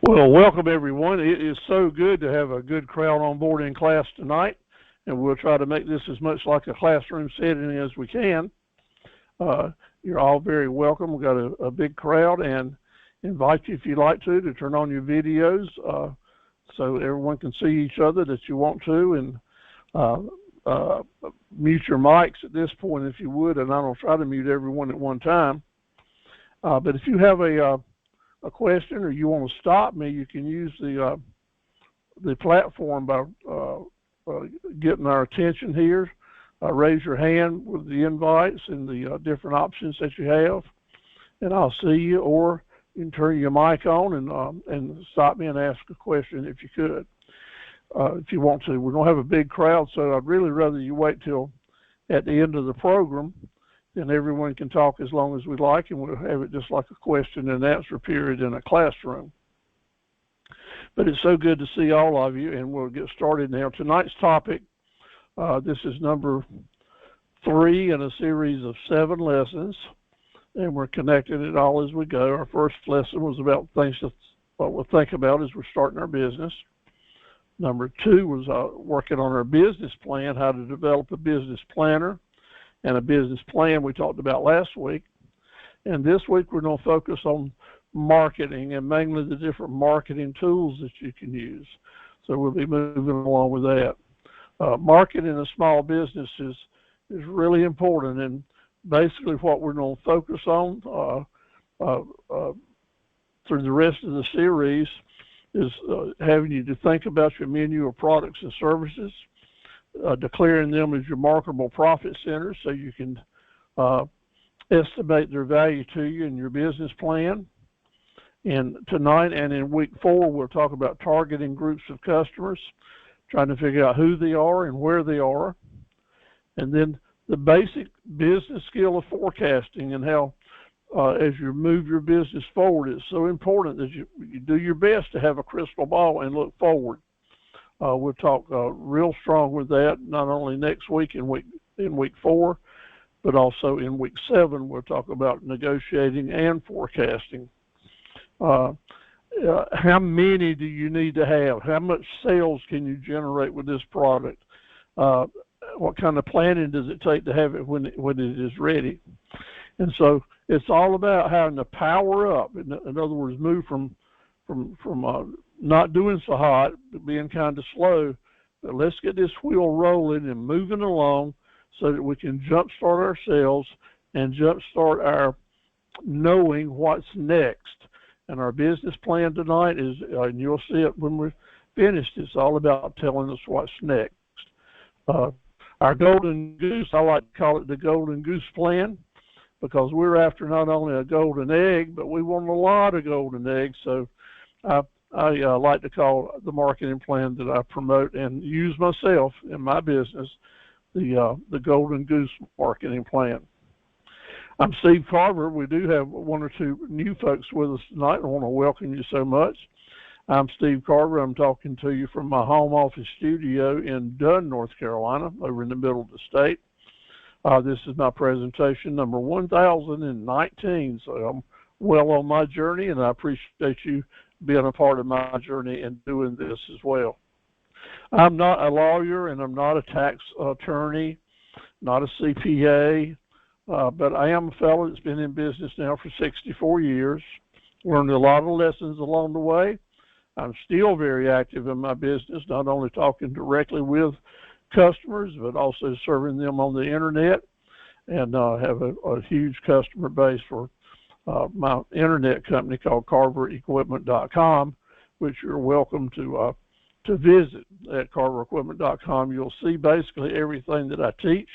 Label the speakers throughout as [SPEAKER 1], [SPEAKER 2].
[SPEAKER 1] Well, welcome everyone. It is so good to have a good crowd on board in class tonight, and we'll try to make this as much like a classroom setting as we can. Uh, you're all very welcome. We've got a big crowd, and invite you if you'd like to turn on your videos so everyone can see each other that you want to, and uh, uh, mute your mics at this point if you would, and I don't try to mute everyone at one time. But if you have a question or you want to stop me, you can use the platform by uh, getting our attention here. Raise your hand with the invites and the different options that you have, and I'll see you. Or you can turn your mic on and stop me and ask a question if you could, if you want to. We're gonna have a big crowd, so I'd really rather you wait till at the end of the program, and everyone can talk as long as we like, and we'll have it just like a question and answer period in a classroom. But it's so good to see all of you, and we'll get started now. Tonight's topic, this is number 3 in a series of 7 lessons, and we're connecting it all as we go. Our first lesson was about things that what we'll think about as we're starting our business. Number 2 was working on our business plan, how to develop a business planner and a business plan we talked about last week. And this week we're going to focus on marketing, and mainly the different marketing tools that you can use. So we'll be moving along with that. Marketing a small business is really important, and basically what we're going to focus on through the rest of the series is having you to think about your menu of products and services, declaring them as your marketable profit centers so you can estimate their value to you in your business plan. And tonight and in week 4, we'll talk about targeting groups of customers, trying to figure out who they are and where they are. And then the basic business skill of forecasting, and how as you move your business forward, it's so important that you do your best to have a crystal ball and look forward. We'll talk real strong with that, not only next week in week 4, but also in week 7. We'll talk about negotiating and forecasting. How many do you need to have? How much sales can you generate with this product? What kind of planning does it take to have it when it is ready? And so it's all about having to power up. In other words, move from not doing so hot, but being kind of slow. But let's get this wheel rolling and moving along so that we can jumpstart our sales and jumpstart our knowing what's next. And our business plan tonight is, and you'll see it when we're finished, it's all about telling us what's next. Our golden goose, I like to call it the golden goose plan, because we're after not only a golden egg, but we want a lot of golden eggs. So I like to call the marketing plan that I promote and use myself in my business the golden goose marketing plan. I'm Steve Carver. We do have 1 or 2 new folks with us tonight. I want to welcome you so much. I'm Steve Carver. I'm talking to you from my home office studio in Dunn, North Carolina, over in the middle of the state. This is my presentation number 1019, so I'm well on my journey, and I appreciate you being a part of my journey and doing this as well. I'm not a lawyer, and I'm not a tax attorney, not a CPA, but I am a fellow that's been in business now for 64 years, learned a lot of lessons along the way. I'm still very active in my business, not only talking directly with customers, but also serving them on the internet, and have a huge customer base for my internet company called carverequipment.com, which you're welcome to visit at carverequipment.com. You'll see basically everything that I teach,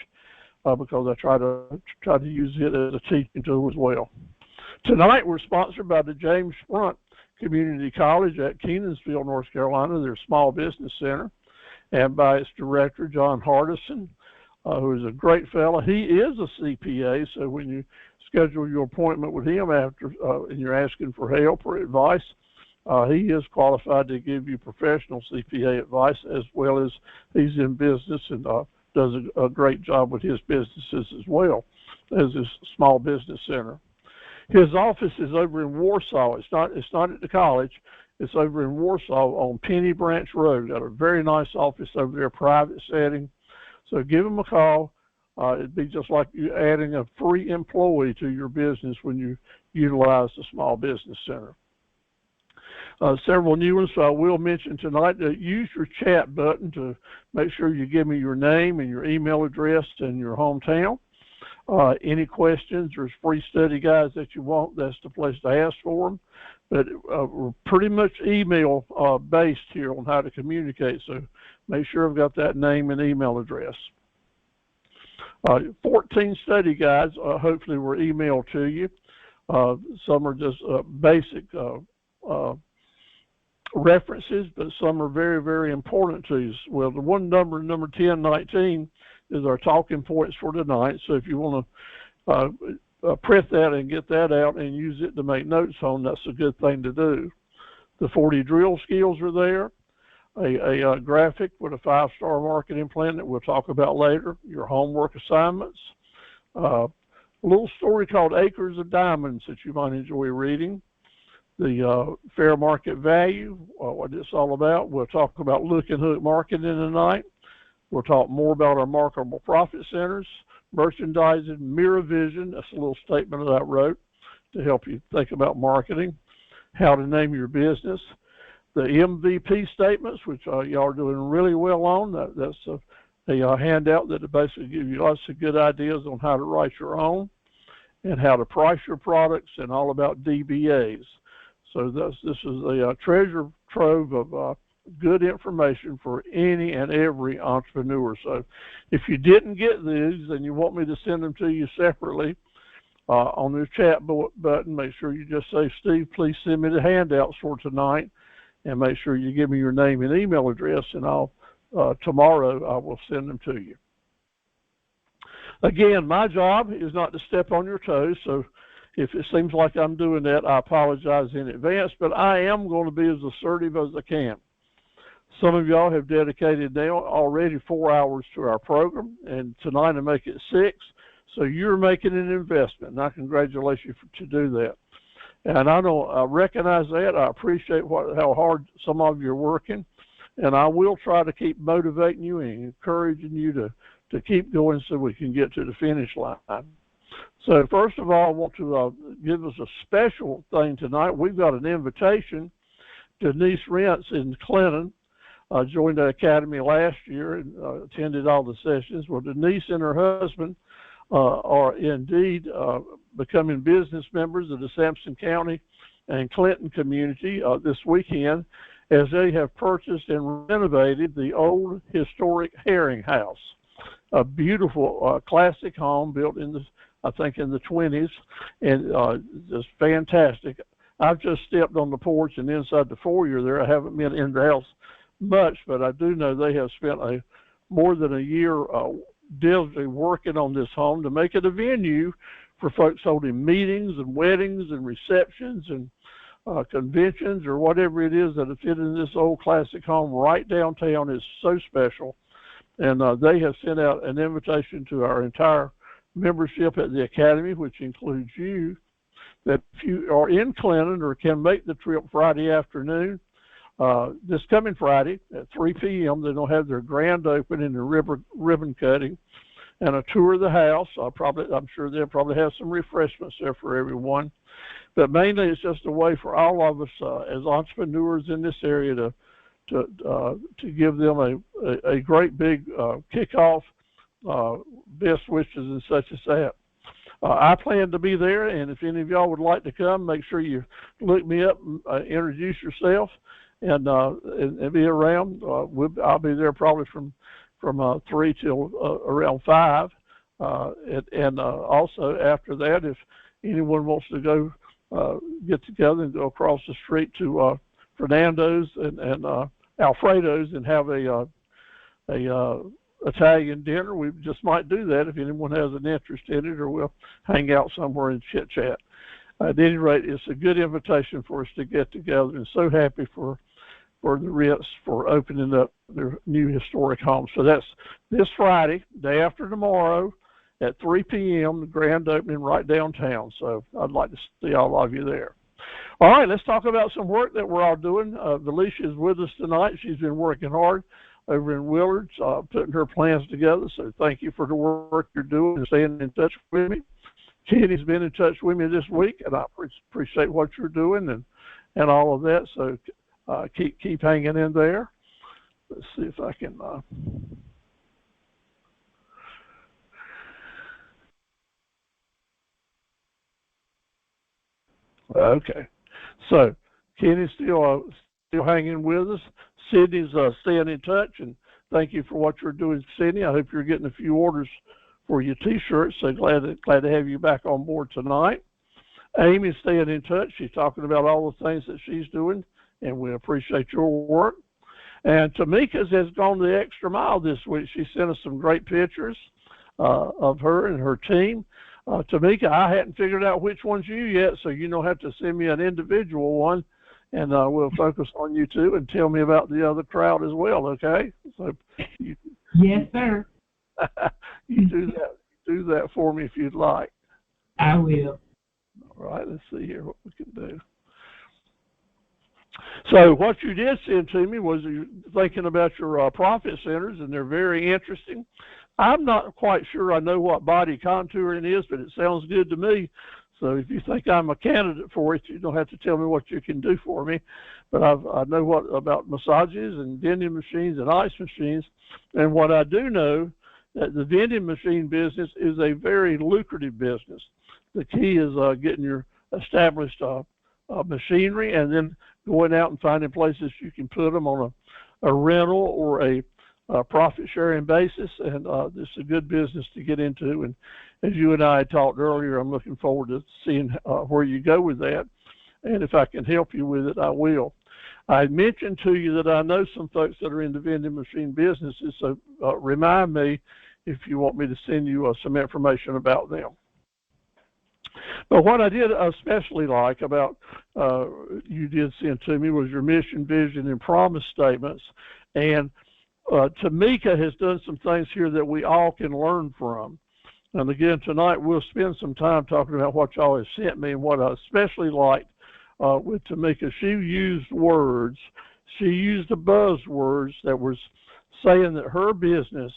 [SPEAKER 1] because I try to use it as a teaching tool as well. Tonight we're sponsored by the James Front Community College at Kenansville, North Carolina, their small business center, and by its director, John Hardison, who is a great fellow. He is a CPA, so when you schedule your appointment with him after and you're asking for help or advice, he is qualified to give you professional CPA advice, as well as he's in business and does a great job with his businesses as well as his small business center. His office is over in Warsaw. It's not at the college. It's over in Warsaw on Penny Branch Road. Got a very nice office over there, private setting. So give them a call. It'd be just like you adding a free employee to your business when you utilize the Small Business Center. Several new ones, so I will mention tonight. Use your chat button to make sure you give me your name and your email address and your hometown. Any questions or free study guides that you want, that's the place to ask for them. But we're pretty much email based here on how to communicate, so make sure I've got that name and email address. 14 study guides hopefully were emailed to you. Some are just basic references, but some are very, very important to you. Well, the one number 1019, is our talking points for tonight. So if you want to print that and get that out and use it to make notes on, that's a good thing to do. The 40 drill skills are there. A graphic with a 5-star marketing plan that we'll talk about later. Your homework assignments. A little story called Acres of Diamonds that you might enjoy reading. The fair market value, what it's all about. We'll talk about look and hook marketing tonight. We'll talk more about our marketable profit centers, merchandising, mirror vision. That's a little statement that I wrote to help you think about marketing, how to name your business. The MVP statements, which y'all are doing really well on. That's a handout that basically gives you lots of good ideas on how to write your own and how to price your products and all about DBAs. So this is a treasure trove of good information for any and every entrepreneur. So if you didn't get these and you want me to send them to you separately on the chat button, make sure you just say, Steve, please send me the handouts for tonight, and make sure you give me your name and email address, and I'll tomorrow I will send them to you. Again, my job is not to step on your toes, so if it seems like I'm doing that, I apologize in advance, but I am going to be as assertive as I can. Some of y'all have dedicated now already 4 hours to our program, and tonight I make it 6. So you're making an investment, and I congratulate you to do that. And I recognize that. I appreciate how hard some of you are working, and I will try to keep motivating you and encouraging you to keep going so we can get to the finish line. So first of all, I want to give us a special thing tonight. We've got an invitation. Denise Rentz in Clinton joined the Academy last year and attended all the sessions. Well, Denise and her husband are indeed becoming business members of the Sampson County and Clinton community this weekend, as they have purchased and renovated the old historic Herring House, a beautiful classic home built in the, I think, in the 20s, and just fantastic. I've just stepped on the porch and inside the foyer there. I haven't been in the house much, but I do know they have spent more than a year diligently working on this home to make it a venue for folks holding meetings and weddings and receptions and conventions or whatever it is that fit in this old classic home right downtown. Is so special. And they have sent out an invitation to our entire membership at the Academy, which includes you, that if you are in Clinton or can make the trip Friday afternoon, this coming Friday at 3 p.m., they'll have their grand opening and ribbon cutting and a tour of the house. I'm sure they'll probably have some refreshments there for everyone. But mainly it's just a way for all of us as entrepreneurs in this area to give them a great big kickoff, best wishes and such as that. I plan to be there, and if any of y'all would like to come, make sure you look me up, introduce yourself, and be around. I'll be there probably from 3 till around 5, and also after that, if anyone wants to go get together and go across the street to Fernando's and Alfredo's and have a Italian dinner, we just might do that if anyone has an interest in it, or we'll hang out somewhere and chit chat. At any rate, it's a good invitation for us to get together, and so happy for the Ritz for opening up their new historic home. So that's this Friday, day after tomorrow at 3 p.m., the grand opening right downtown. So I'd like to see all of you there. All right, let's talk about some work that we're all doing. Valicia is with us tonight. She's been working hard over in Willards, putting her plans together. So thank you for the work you're doing and staying in touch with me. Kenny's been in touch with me this week, and I appreciate what you're doing and all of that. So keep hanging in there. Let's see if I can. Okay, so Kenny's still hanging with us. Sydney's staying in touch, and thank you for what you're doing, Sydney. I hope you're getting a few orders for your T-shirts. So glad to have you back on board tonight. Amy's staying in touch. She's talking about all the things that she's doing, and we appreciate your work. And Tamika's has gone the extra mile this week. She sent us some great pictures of her and her team. Tamika, I hadn't figured out which one's you yet, so you don't have to send me an individual one, and we'll focus on you too and tell me about the other crowd as well, okay? So
[SPEAKER 2] yes, sir.
[SPEAKER 1] You do that for me if you'd like.
[SPEAKER 2] I will.
[SPEAKER 1] All right, let's see here what we can do. So what you did send to me was you thinking about your profit centers, and they're very interesting. I'm not quite sure I know what body contouring is, but it sounds good to me. So if you think I'm a candidate for it, you don't have to tell me what you can do for me. But I know what about massages and vending machines and ice machines. And what I do know, that the vending machine business is a very lucrative business. The key is getting your established machinery and then going out and finding places you can put them on a rental or a profit sharing basis, and this is a good business to get into. And as you and I had talked earlier, I'm looking forward to seeing where you go with that, and if I can help you with it, I will. I mentioned to you that I know some folks that are in the vending machine businesses, so remind me if you want me to send you some information about them. But what I did especially like about you did send to me was your mission, vision, and promise statements. And Tamika has done some things here that we all can learn from. And again, tonight we'll spend some time talking about what y'all have sent me. And what I especially liked with Tamika, she used words. She used the buzzwords that was saying that her business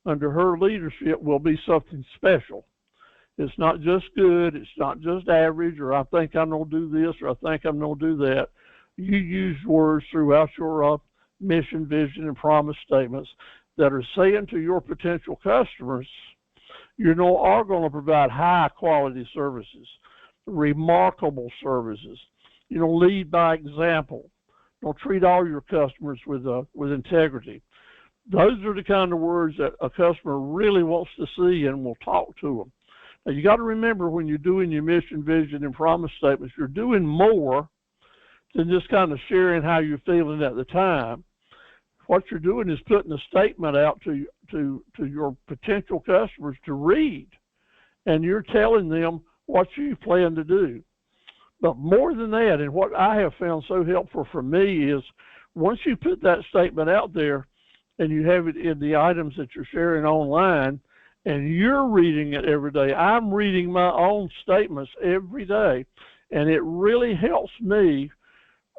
[SPEAKER 1] under her leadership will be something special. It's not just good, it's not just average, or I think I'm going to do this, or I think I'm going to do that. You use words throughout your mission, vision, and promise statements that are saying to your potential customers, you know, are going to provide high quality services, remarkable services. You know, lead by example. Don't treat all your customers with integrity. Those are the kind of words that a customer really wants to see and will talk to them. Now, you got to remember when you're doing your mission, vision, and promise statements, you're doing more than just kind of sharing how you're feeling at the time. What you're doing is putting a statement out to your potential customers to read, and you're telling them what you plan to do. But more than that, and what I have found so helpful for me is once you put that statement out there and you have it in the items that you're sharing online, and you're reading it every day. I'm reading my own statements every day, and it really helps me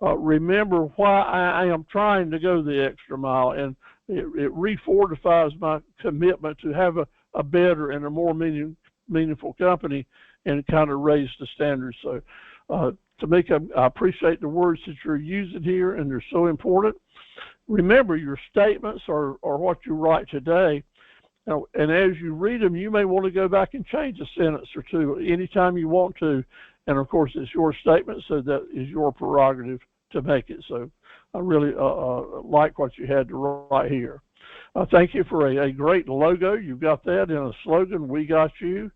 [SPEAKER 1] remember why I am trying to go the extra mile, and it refortifies my commitment to have a better and a more meaningful company and kind of raise the standards. So, Tamika, I appreciate the words that you're using here, and they're so important. Remember, your statements are what you write today. And as you read them, you may want to go back and change a sentence or two anytime you want to. And of course, it's your statement, so that is your prerogative to make it. So I really like what you had to write here. Thank you for a great logo. You've got that in a slogan, "We Got You."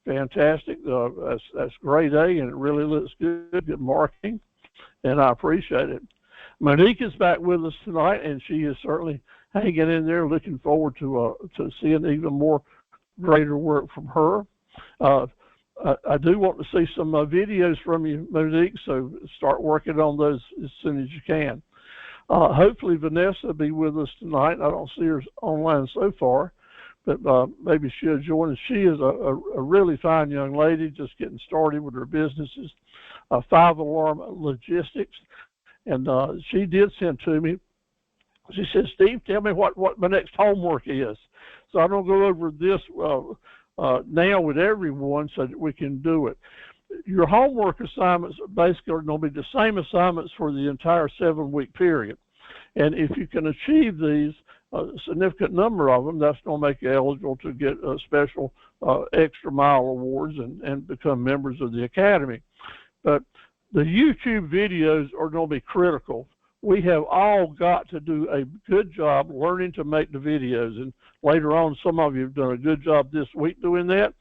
[SPEAKER 1] Fantastic. That's grade A, and it really looks good. Good marketing, and I appreciate it. Monique is back with us tonight, and she is certainly hanging in there. Looking forward to seeing even more greater work from her. I do want to see some videos from you, Monique, so start working on those as soon as you can. Hopefully Vanessa will be with us tonight. I don't see her online so far, but maybe she'll join us. She is a really fine young lady, just getting started with her businesses. Five Alarm Logistics, and she did send to me. She said, Steve, tell me what my next homework is. So I'm going to go over this now with everyone so that we can do it. Your homework assignments basically are going to be the same assignments for the entire 7-week period. And if you can achieve these, a significant number of them, that's going to make you eligible to get special extra mile awards and become members of the Academy. But the YouTube videos are going to be critical. We have all got to do a good job learning to make the videos. And later on, some of you have done a good job this week doing that.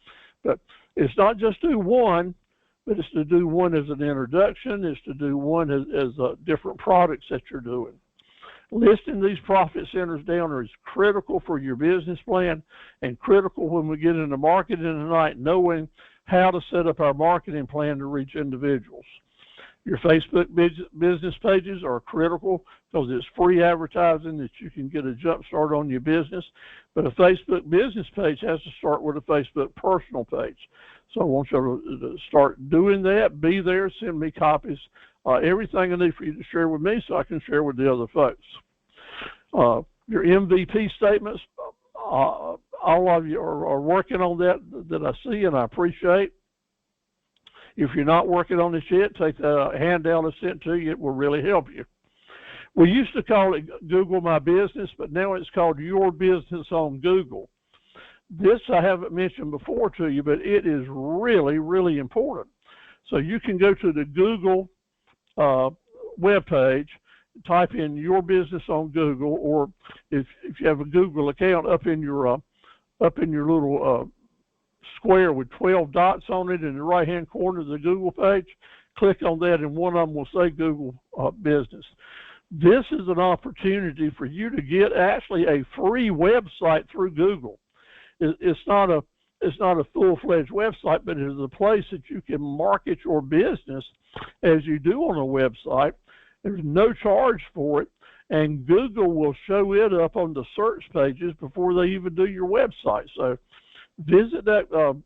[SPEAKER 1] But it's not just do one, but it's to do one as an introduction. It's to do one as different products that you're doing. Listing these profit centers down is critical for your business plan and critical when we get into marketing tonight, knowing how to set up our marketing plan to reach individuals. Your Facebook business pages are critical because it's free advertising that you can get a jump start on your business. But a Facebook business page has to start with a Facebook personal page. So I want you to start doing that. Be there. Send me copies. Everything I need for you to share with me so I can share with the other folks. Your MVP statements, all of you are working on that I see and I appreciate. If you're not working on this yet, take the handout I sent to you. It will really help you. We used to call it Google My Business, but now it's called Your Business on Google. This I haven't mentioned before to you, but it is really, really important. So you can go to the Google webpage, type in Your Business on Google, or if you have a Google account, up in your little square with 12 dots on it in the right-hand corner of the Google page, click on that, and one of them will say Google Business. This is an opportunity for you to get actually a free website through Google. It's not a full-fledged website, but it is a place that you can market your business as you do on a website. There's no charge for it, and Google will show it up on the search pages before they even do your website. So visit that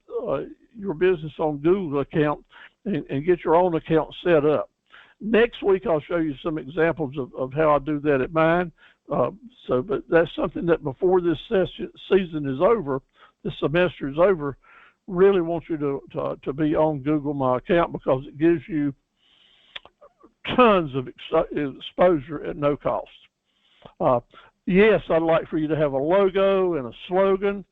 [SPEAKER 1] Your Business on Google account and get your own account set up. Next week, I'll show you some examples of how I do that at mine. But that's something that before this season is over, this semester is over, really want you to be on Google My Account, because it gives you tons of exposure at no cost. Yes, I'd like for you to have a logo and a slogan.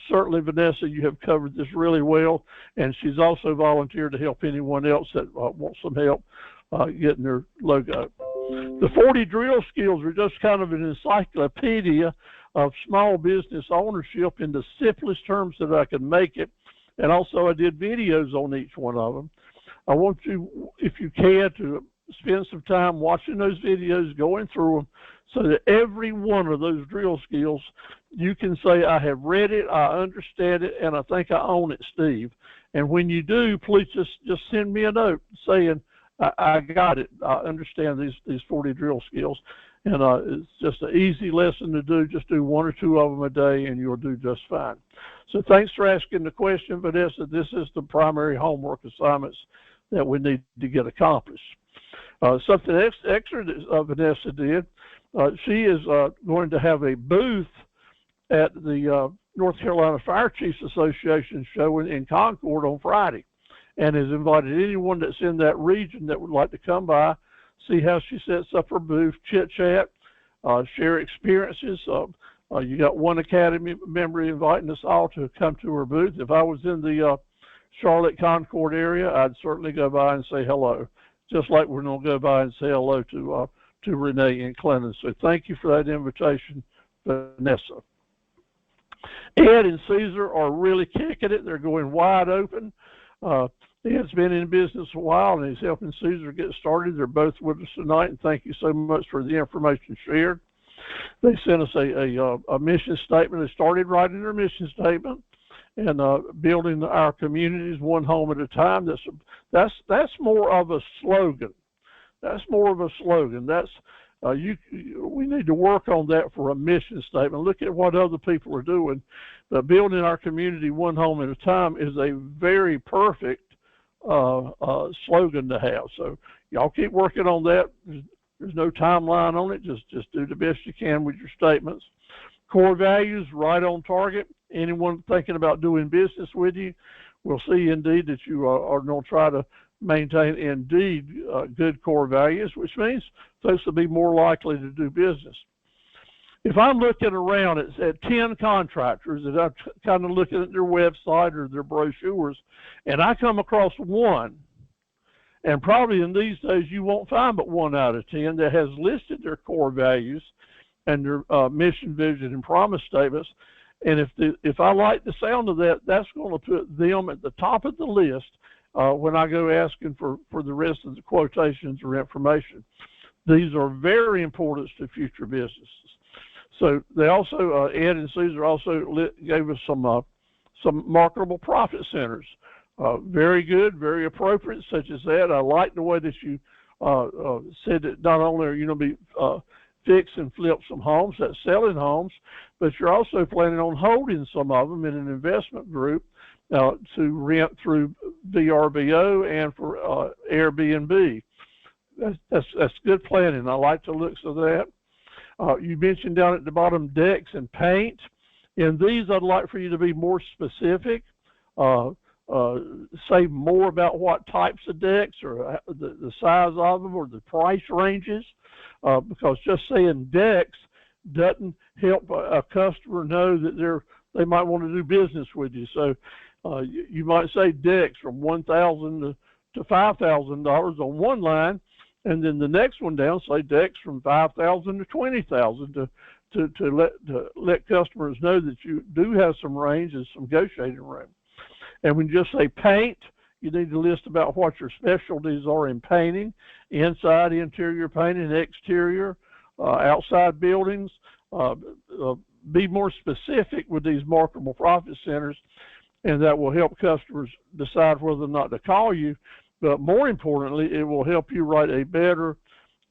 [SPEAKER 1] Certainly, Vanessa, you have covered this really well, and she's also volunteered to help anyone else that wants some help getting their logo. The 40 drill skills are just kind of an encyclopedia of small business ownership in the simplest terms that I can make it, and also I did videos on each one of them. I want you, if you can, to spend some time watching those videos, going through them, so that every one of those drill skills, you can say, I have read it, I understand it, and I think I own it, Steve. And when you do, please just send me a note saying, I got it, I understand these 40 drill skills. And it's just an easy lesson to do. Just do one or two of them a day, and you'll do just fine. So thanks for asking the question, Vanessa. This is the primary homework assignments that we need to get accomplished. Something extra that Vanessa did, she is going to have a booth at the North Carolina Fire Chiefs Association show in Concord on Friday, and has invited anyone that's in that region that would like to come by, see how she sets up her booth, chit-chat, share experiences. You got one Academy member inviting us all to come to her booth. If I was in the Charlotte Concord area, I'd certainly go by and say hello, just like we're going to go by and say hello to Renee and Clinton. So thank you for that invitation, Vanessa. Ed and Caesar are really kicking it. They're going wide open. Ed's been in business a while, and he's helping Caesar get started. They're both with us tonight, and thank you so much for the information shared. They sent us a mission statement. They started writing their mission statement and building our communities one home at a time. That's more of a slogan. That's more of a slogan. We need to work on that for a mission statement. Look at what other people are doing. But building our community one home at a time is a very perfect slogan to have. So y'all keep working on that. There's no timeline on it. Just do the best you can with your statements. Core values, right on target. Anyone thinking about doing business with you will see indeed that you are going to try to maintain indeed good core values, which means folks will be more likely to do business. If I'm looking around at 10 contractors and I'm kind of looking at their website or their brochures, and I come across one, and probably in these days you won't find but 1 out of 10 that has listed their core values and their mission, vision, and promise statements. And if I like the sound of that, that's going to put them at the top of the list when I go asking for the rest of the quotations or information. These are very important to future businesses. So they also, Ed and Caesar also gave us some marketable profit centers. Very good, very appropriate, such as that. I like the way that you said that not only are you going to be fix and flip some homes, that's selling homes, but you're also planning on holding some of them in an investment group to rent through VRBO and for Airbnb. That's good planning. I like the looks of that. You mentioned down at the bottom decks and paint. In these, I'd like for you to be more specific. Say more about what types of decks or the size of them or the price ranges, because just saying decks doesn't help a customer know that they might want to do business with you. So you might say decks from $1,000 to $5,000 on one line, and then the next one down say decks from $5,000 to $20,000 to let customers know that you do have some range and some negotiating room. And when you just say paint, you need to list about what your specialties are in painting: inside, interior painting, exterior, outside buildings. Be more specific with these marketable profit centers, and that will help customers decide whether or not to call you. But more importantly, it will help you write a better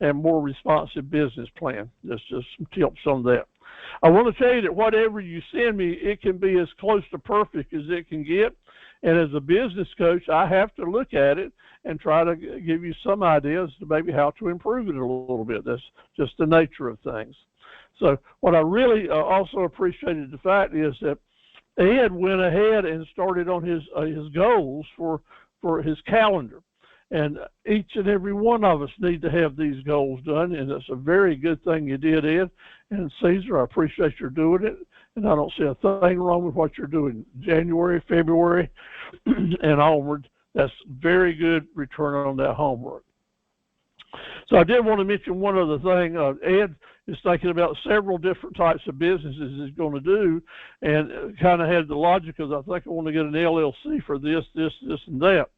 [SPEAKER 1] and more responsive business plan. That's just some tips on that. I want to tell you that whatever you send me, it can be as close to perfect as it can get. And as a business coach, I have to look at it and try to give you some ideas to maybe how to improve it a little bit. That's just the nature of things. So what I really also appreciated the fact is that Ed went ahead and started on his goals for his calendar. And each and every one of us need to have these goals done, and it's a very good thing you did, Ed. And Caesar, I appreciate your doing it, and I don't see a thing wrong with what you're doing. January, February, and onward, that's very good return on that homework. So I did want to mention one other thing. Ed is thinking about several different types of businesses he's going to do, and kind of had the logic of, I think I want to get an LLC for this, and that.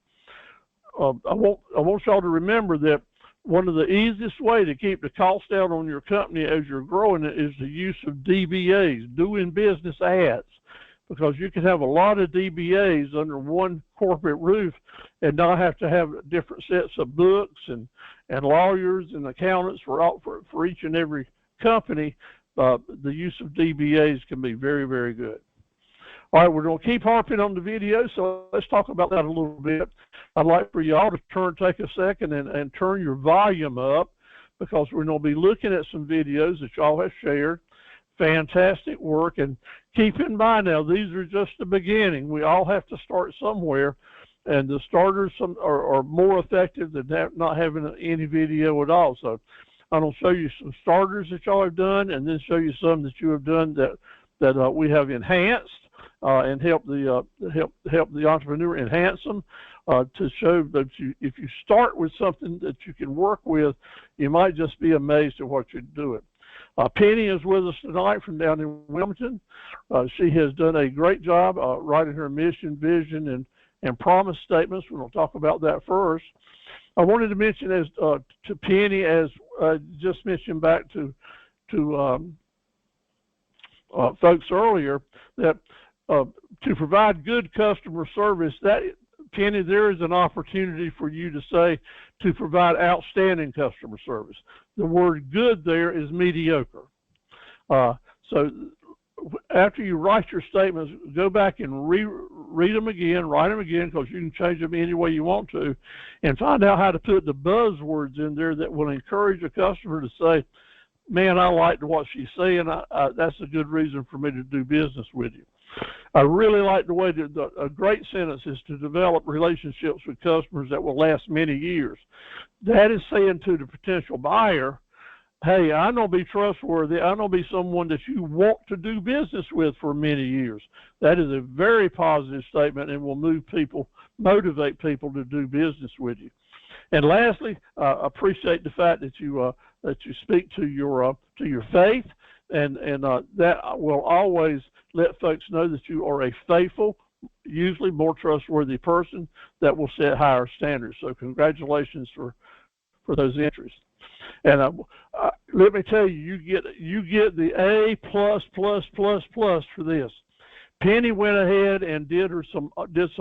[SPEAKER 1] I want y'all to remember that one of the easiest way to keep the cost down on your company as you're growing it is the use of DBAs, doing business ads, because you can have a lot of DBAs under one corporate roof and not have to have different sets of books and lawyers and accountants for each and every company. The use of DBAs can be very, very good. All right, we're going to keep harping on the video, so let's talk about that a little bit. I'd like for y'all to take a second and turn your volume up, because we're going to be looking at some videos that y'all have shared. Fantastic work, and keep in mind now, these are just the beginning. We all have to start somewhere, and the starters are more effective than not having any video at all. So I'm going to show you some starters that y'all have done, and then show you some that you have done that we have enhanced. And help the entrepreneur enhance them to show that if you start with something that you can work with, you might just be amazed at what you're doing. Penny is with us tonight from down in Wilmington. She has done a great job writing her mission, vision, and promise statements. We're going to talk about that first. I wanted to mention to Penny, as just mentioned back to folks earlier, that to provide good customer service, that, Penny, there is an opportunity for you to say to provide outstanding customer service. The word good there is mediocre. So after you write your statements, go back and read them again, write them again, because you can change them any way you want to, and find out how to put the buzzwords in there that will encourage a customer to say, man, I liked what she's saying. That's a good reason for me to do business with you. I really like the way that a great sentence is to develop relationships with customers that will last many years. That is saying to the potential buyer, hey, I'm going to be trustworthy. I'm going to be someone that you want to do business with for many years. That is a very positive statement and will motivate people to do business with you. And lastly, appreciate the fact that you speak to your faith, and that will always let folks know that you are a faithful, usually more trustworthy person that will set higher standards. So congratulations for those entries. And let me tell you, you get the A+++ for this. Penny went ahead and did some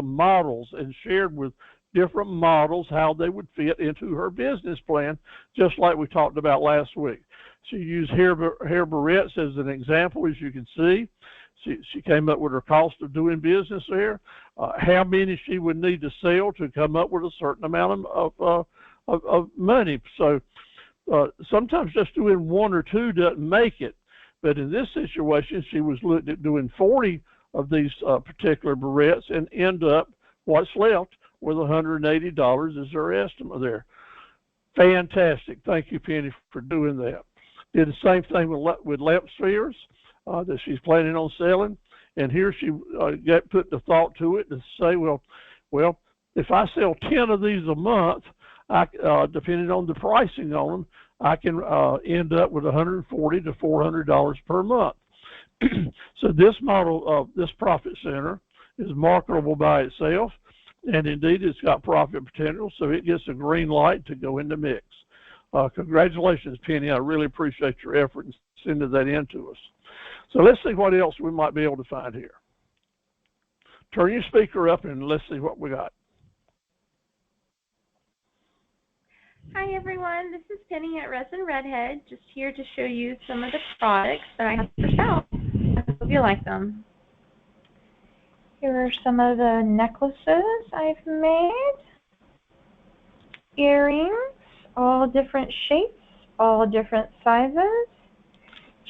[SPEAKER 1] models and shared with different models how they would fit into her business plan, just like we talked about last week. She used hair barrettes as an example, as you can see. She came up with her cost of doing business there, how many she would need to sell to come up with a certain amount of money. So sometimes just doing one or two doesn't make it. But in this situation, she was looking at doing 40 of these particular barrettes and end up what's left with $180 is her estimate there. Fantastic. Thank you, Penny, for doing that. Did the same thing with lamp spheres that she's planning on selling. And here she put the thought to it to say, well, if I sell 10 of these a month, depending on the pricing on them, I can end up with $140 to $400 per month. So this model, this profit center, is marketable by itself, and indeed it's got profit potential, so it gets a green light to go in the mix. Congratulations, Penny. I really appreciate your effort in sending that in to us. So let's see what else we might be able to find here. Turn your speaker up and let's see what we got.
[SPEAKER 3] Hi everyone, this is Penny at Resin Redhead, just here to show you some of the products that I have for sale. I hope you like them. Here are some of the necklaces I've made. Earrings, all different shapes, all different sizes.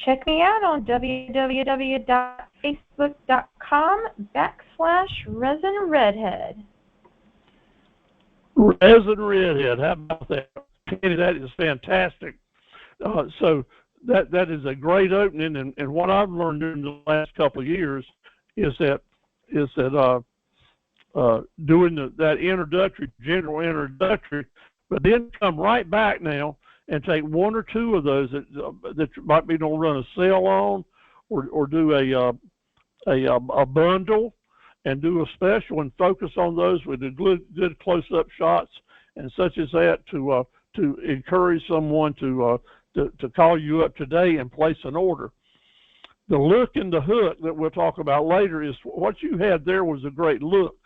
[SPEAKER 3] Check me out on www.facebook.com/Resin Redhead.
[SPEAKER 1] Resin Redhead, how about that? Penny, that is fantastic. So that is a great opening, and what I've learned during the last couple of years is that doing that general introductory, but then come right back now and take one or two of those that you might be going to run a sale on, or do a bundle, and do a special and focus on those with the good close-up shots and such as that to encourage someone to call you up today and place an order. The look and the hook that we'll talk about later is what you had there was a great look,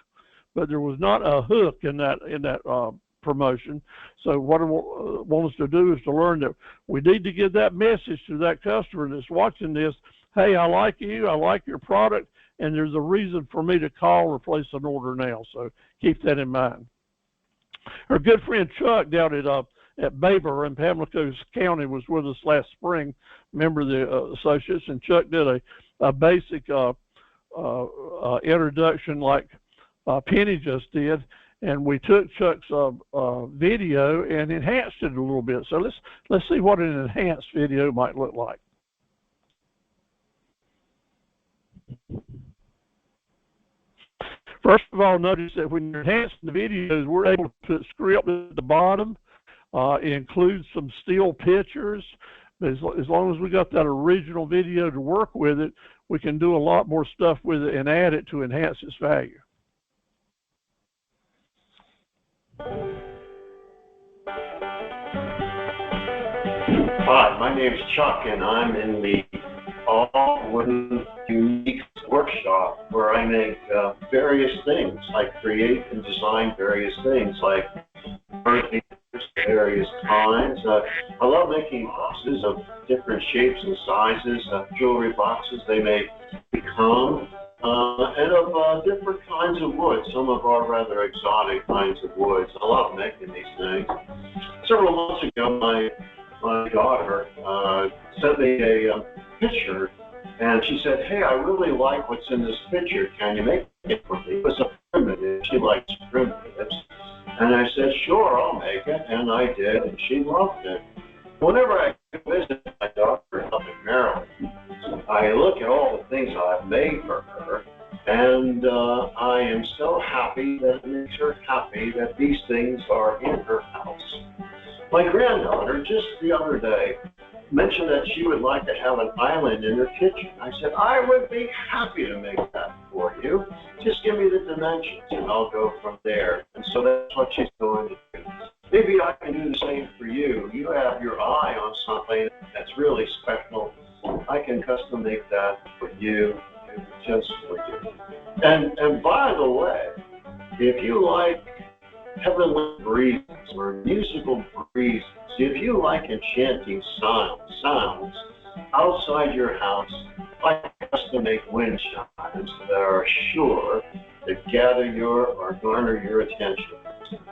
[SPEAKER 1] but there was not a hook in that promotion. So what I want us to do is to learn that we need to give that message to that customer that's watching this. Hey, I like you, I like your product, and there's a reason for me to call or place an order now. So keep that in mind. Her good friend Chuck down at Baber in Pamlico County was with us last spring, member of the associates, and Chuck did a basic introduction like Penny just did, and we took Chuck's video and enhanced it a little bit. So let's see what an enhanced video might look like. First of all, notice that when you're enhancing the videos, we're able to put script at the bottom. It includes some still pictures. As long as we got that original video to work with it, we can do a lot more stuff with it and add it to enhance its value.
[SPEAKER 4] Hi, my name is Chuck, and I'm in the all-wooden unique workshop where I make various things. I create and design various things like furniture, various kinds. I love making boxes of different shapes and sizes, jewelry boxes they may become, and of different kinds of wood. Some of our rather exotic kinds of woods. I love making these things. Several months ago, my daughter sent me a picture, and she said, "Hey, I really like what's in this picture. Can you make it for me?" It was a primitive. She likes primitives. And I said, "Sure, I'll make it." And I did, and she loved it. Whenever I visit my daughter up in Maryland, I look at all the things I've made for her, and I am so happy that it makes her happy that these things are in her house. My granddaughter, just the other day, mentioned that she would like to have an island in her kitchen. I said, "I would be happy to make that for you. Just give me the dimensions and I'll go from there." And so that's what she's going to do. Maybe I can do the same for you. You have your eye on something that's really special. I can custom make that for you, just for you. And by the way, if you like heavenly breezes or musical breezes, if you like enchanting sounds outside your house, I custom make wind chimes that are sure to gather your or garner your attention.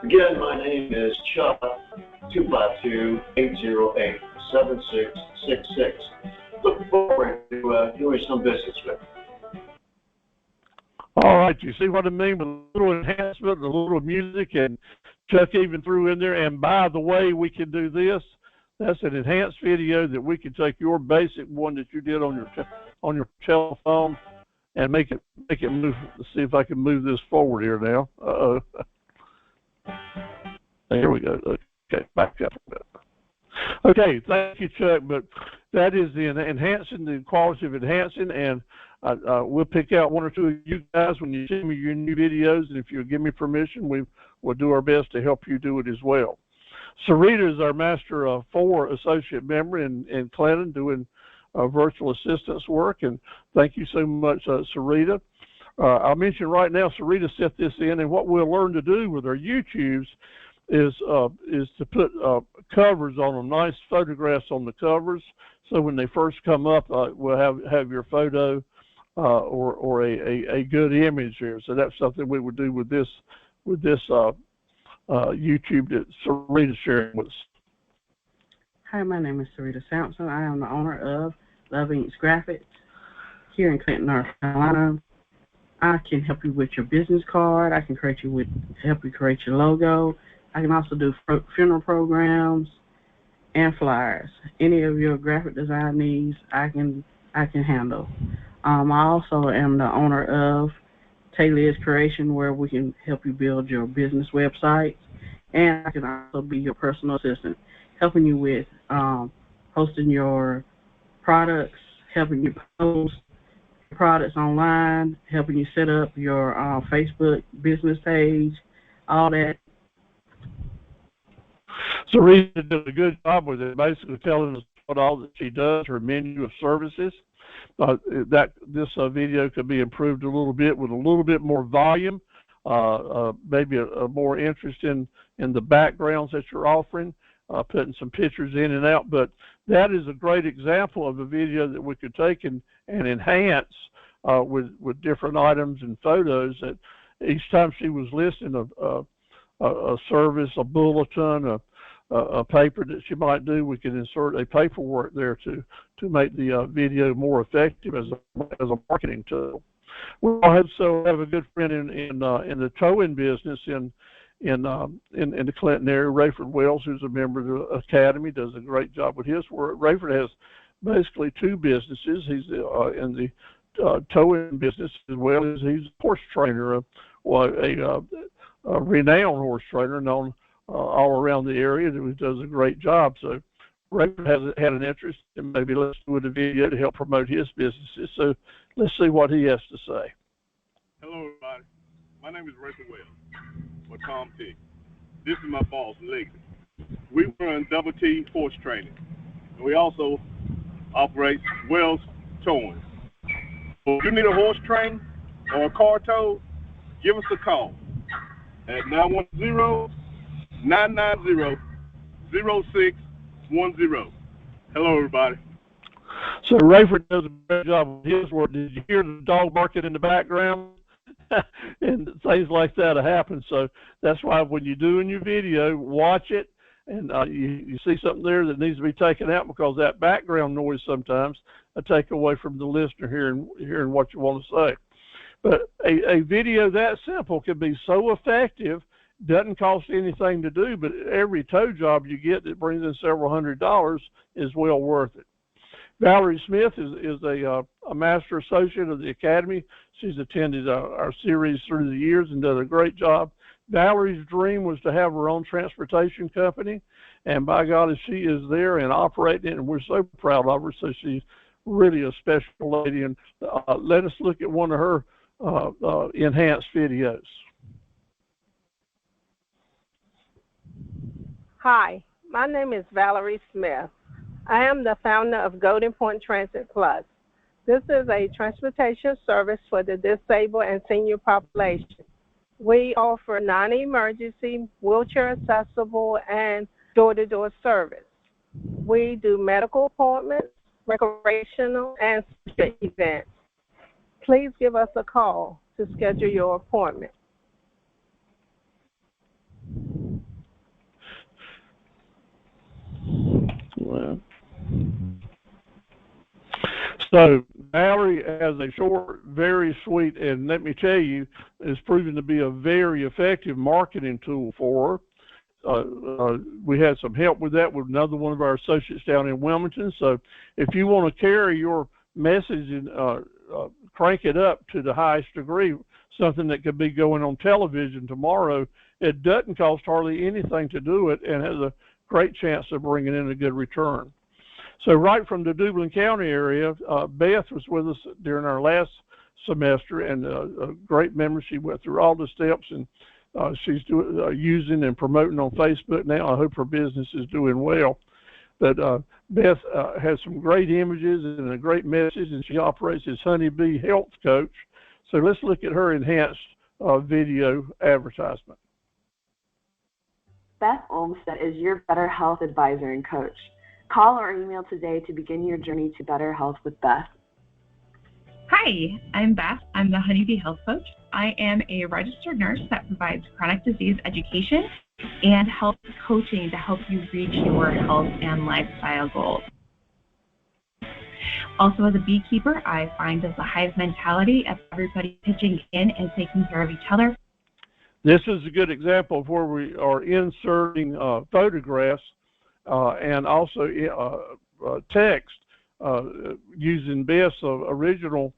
[SPEAKER 4] Again, my name is Chuck, 252-808-7666. Look forward to doing some business with you.
[SPEAKER 1] All right, you see what I mean with a little enhancement, a little music, and Chuck even threw in there. And by the way, we can do this. That's an enhanced video that we can take your basic one that you did on your telephone and make it move. Let's see if I can move this forward here now. There we go. Okay, back up a bit. Okay, thank you, Chuck. But that is the enhancing, the quality of enhancing, and we'll pick out one or two of you guys when you send me your new videos, and if you'll give me permission, we'll do our best to help you do it as well. Sarita is our Master 4 associate member in Clinton doing virtual assistance work, and thank you so much, Sarita. I'll mention right now, Sarita set this in, and what we'll learn to do with our YouTubes is to put covers on them, nice photographs on the covers, so when they first come up, we'll have your photo or a good image here. So that's something we would do with this YouTube that Sarita's sharing with us.
[SPEAKER 5] Hi, my name is Sarita Sampson. I am the owner of Love Inks Graphics here in Clinton, North Carolina. I can help you with your business card. I can help you create your logo. I can also do funeral programs and flyers. Any of your graphic design needs, I can handle. I also am the owner of Taylor's Creation, where we can help you build your business website, and I can also be your personal assistant, helping you with posting your products, helping you post products online, helping you set up your Facebook business page, all that.
[SPEAKER 1] Sarita did a good job with it, basically telling us what all that she does, her menu of services. This video could be improved a little bit with a little bit more volume, maybe a more interest in the backgrounds that you're offering, putting some pictures in and out. But that is a great example of a video that we could take and enhance with different items and photos. That each time she was listing a service, a bulletin, a paper that she might do, we can insert a paperwork there to make the video more effective as a marketing tool. We also have a good friend in the towing business in the Clinton area, Rayford Wells, who's a member of the Academy, does a great job with his work. Rayford has basically two businesses. He's in the towing business as well as he's a horse trainer, a renowned horse trainer known all around the area, who does a great job. So Rayford has had an interest in maybe let's do a video to help promote his businesses. So let's see what he has to say.
[SPEAKER 6] Hello, everybody. My name is Rayford Wells, or Tom P. This is my boss, Legacy. We run Double T Horse Training, and we also operate Wells Towing. So if you need a horse train or a car towed, give us a call at 910-990-5885. 0610. Hello, everybody.
[SPEAKER 1] So Rayford does a great job with his work. Did you hear the dog barking in the background? And things like that happen. So that's why when you're doing your video, watch it, and you see something there that needs to be taken out, because that background noise sometimes take away from the listener hearing what you want to say. But a video that simple can be so effective, doesn't cost anything to do, but every tow job you get that brings in several $100s is well worth it. Valerie Smith is a master associate of the Academy. She's attended our series through the years and done a great job. Valerie's dream was to have her own transportation company, and by God, she is there and operating it, and we're so proud of her. So she's really a special lady, and let us look at one of her enhanced videos.
[SPEAKER 7] Hi, my name is Valerie Smith. I am the founder of Golden Point Transit Plus. This is a transportation service for the disabled and senior population. We offer non-emergency, wheelchair accessible, and door-to-door service. We do medical appointments, recreational, and social events. Please give us a call to schedule your appointment.
[SPEAKER 1] Wow. So Valerie has a short, very sweet, and let me tell you, it's proven to be a very effective marketing tool for her. We had some help with that with another one of our associates down in Wilmington. So if you want to carry your message and crank it up to the highest degree, something that could be going on television tomorrow, it doesn't cost hardly anything to do it and has a great chance of bringing in a good return. So right from the Dublin County area, Beth was with us during our last semester, and a great member. She went through all the steps, and she's using and promoting on Facebook now. I hope her business is doing well. But Beth has some great images and a great message, and she operates as Honeybee Health Coach. So let's look at her enhanced video advertisement.
[SPEAKER 8] Beth Olmstead is your Better Health advisor and coach. Call or email today to begin your journey to better health with Beth.
[SPEAKER 9] Hi, I'm Beth. I'm the Honeybee Health Coach. I am a registered nurse that provides chronic disease education and health coaching to help you reach your health and lifestyle goals. Also, as a beekeeper, I find there's a hive mentality of everybody pitching in and taking care of each other.
[SPEAKER 1] This is a good example of where we are inserting photographs and also text using Beth's original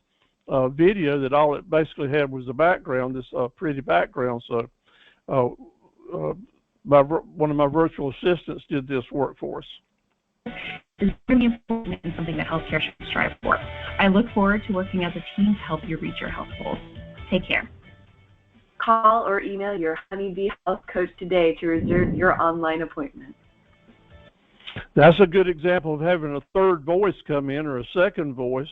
[SPEAKER 1] video that all it basically had was the background, this pretty background. So one of my virtual assistants did this work for us.
[SPEAKER 9] It's really important and something that healthcare should strive for. I look forward to working as a team to help you reach your health goals. Take care.
[SPEAKER 8] Call or email your Honeybee Health Coach today to reserve your online appointment.
[SPEAKER 1] That's a good example of having a third voice come in, or a second voice,